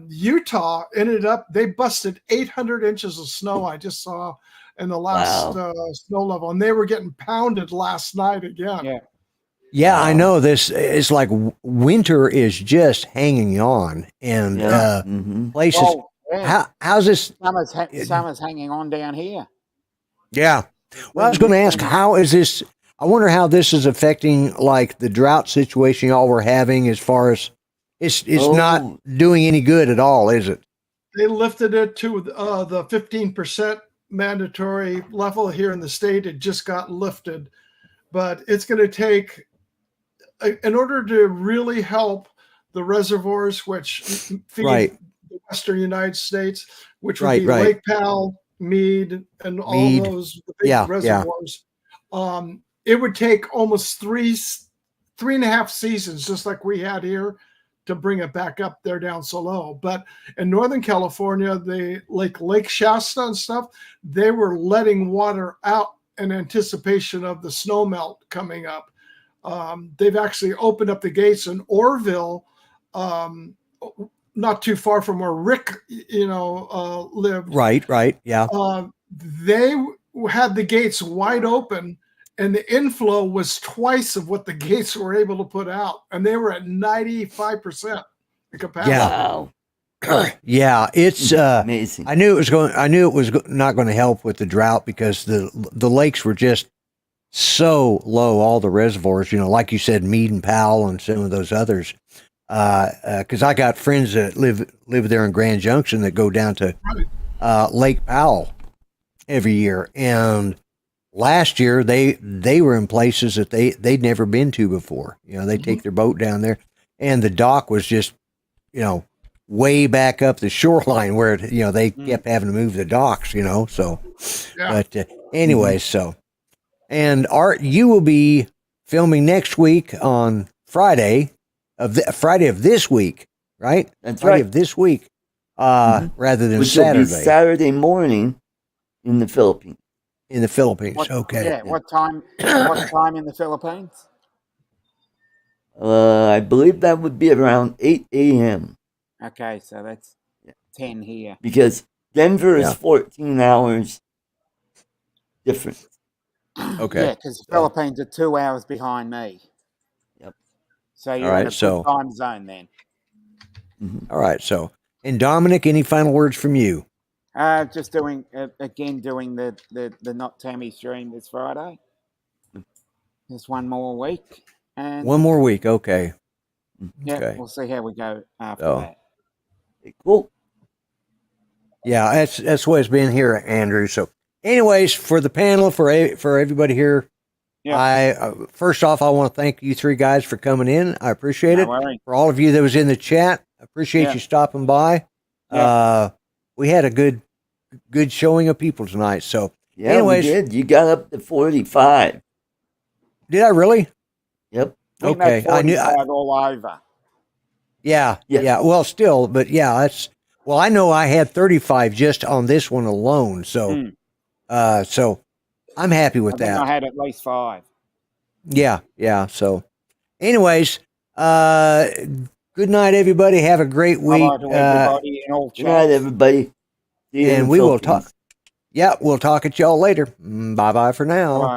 [SPEAKER 4] Utah they busted 800 inches of snow. I just saw in the last snow level, and they were getting pounded last night again.
[SPEAKER 2] Yeah, I know this. It's like winter is just hanging on, and places. How's this?
[SPEAKER 5] Summer's hanging on down here.
[SPEAKER 2] Yeah. Well, I was going to ask, how is this? I wonder how this is affecting like the drought situation y'all were having, as far as it's not doing any good at all, is it?
[SPEAKER 4] They lifted it to the 15% mandatory level here in the state. It just got lifted, but it's going to take, in order to really help the reservoirs, which feed the Western United States, which would be Lake Powell, Meade, and all those big reservoirs. It would take almost 3.5 seasons, just like we had here, to bring it back up there down so low. But in Northern California, Lake Shasta and stuff, they were letting water out in anticipation of the snow melt coming up. They've actually opened up the gates in Orville, not too far from where Rick, lived.
[SPEAKER 2] Right. Yeah.
[SPEAKER 4] They had the gates wide open, and the inflow was twice of what the gates were able to put out, and they were at 95% capacity.
[SPEAKER 3] Wow.
[SPEAKER 2] Yeah, it's
[SPEAKER 3] amazing.
[SPEAKER 2] I knew it was not going to help with the drought because the lakes were just so low. All the reservoirs, like you said, Meade and Powell and some of those others. Because I got friends that live there in Grand Junction that go down to Lake Powell every year, and last year they were in places that they'd never been to before. They take their boat down there, and the dock was just way back up the shoreline where they kept having to move the docks. So
[SPEAKER 4] Yeah.
[SPEAKER 2] But anyway, so, and Art, you will be filming next week on Friday of this week, right?
[SPEAKER 3] That's
[SPEAKER 2] Friday
[SPEAKER 3] right.
[SPEAKER 2] of this week, rather than
[SPEAKER 3] Which will be
[SPEAKER 2] Saturday
[SPEAKER 3] Saturday morning in the Philippines.
[SPEAKER 2] in the Philippines.
[SPEAKER 5] What,
[SPEAKER 2] Okay.
[SPEAKER 5] Yeah. What time? What time in the Philippines?
[SPEAKER 3] I believe that would be around 8 a.m.
[SPEAKER 5] Okay, so that's 10 here.
[SPEAKER 3] because Denver is
[SPEAKER 2] Yeah.
[SPEAKER 3] 14 hours different.
[SPEAKER 2] Okay.
[SPEAKER 5] Yeah, because the Philippines are 2 hours behind me.
[SPEAKER 3] Yep.
[SPEAKER 5] So you're
[SPEAKER 2] right,
[SPEAKER 5] in a good time zone then.
[SPEAKER 3] Mhm.
[SPEAKER 2] All right. So, and Dominic, any final words from you?
[SPEAKER 5] Just doing the Not Tammy stream this Friday. There's one more week, and
[SPEAKER 2] One more week. Okay.
[SPEAKER 5] yeah,
[SPEAKER 2] Okay.
[SPEAKER 5] we'll see how we go after
[SPEAKER 2] So,
[SPEAKER 5] that.
[SPEAKER 3] Cool.
[SPEAKER 2] yeah, that's what it's been here, Andrew. So, anyways, for the panel, for everybody here,
[SPEAKER 5] Yeah.
[SPEAKER 2] I first off, I want to thank you three guys for coming in. I appreciate
[SPEAKER 5] No
[SPEAKER 2] it.
[SPEAKER 5] worries.
[SPEAKER 2] For all of you that was in the chat, I appreciate
[SPEAKER 5] Yeah.
[SPEAKER 2] you stopping by.
[SPEAKER 5] Yeah.
[SPEAKER 2] We had a good showing of people tonight. So,
[SPEAKER 3] Yeah,
[SPEAKER 2] anyways,
[SPEAKER 3] we did. You got up to 45.
[SPEAKER 2] did I really?
[SPEAKER 3] Yep.
[SPEAKER 5] We
[SPEAKER 2] Okay,
[SPEAKER 5] made
[SPEAKER 2] I knew.
[SPEAKER 5] 45 all over.
[SPEAKER 2] Yeah.
[SPEAKER 3] Yeah.
[SPEAKER 2] Well, still, but yeah, that's. Well, I know I had 35 just on this one alone. So, so I'm happy with
[SPEAKER 5] I think
[SPEAKER 2] that.
[SPEAKER 5] I had at least 5.
[SPEAKER 2] Yeah. So, anyways, good night, everybody. Have a great week.
[SPEAKER 5] Bye-bye to everybody in all
[SPEAKER 3] Good night,
[SPEAKER 5] chats.
[SPEAKER 3] everybody. See you in
[SPEAKER 2] And
[SPEAKER 3] the
[SPEAKER 2] we will
[SPEAKER 3] Philippines.
[SPEAKER 2] talk. Yeah, we'll talk at y'all later. Bye bye for now.
[SPEAKER 5] Bye-bye.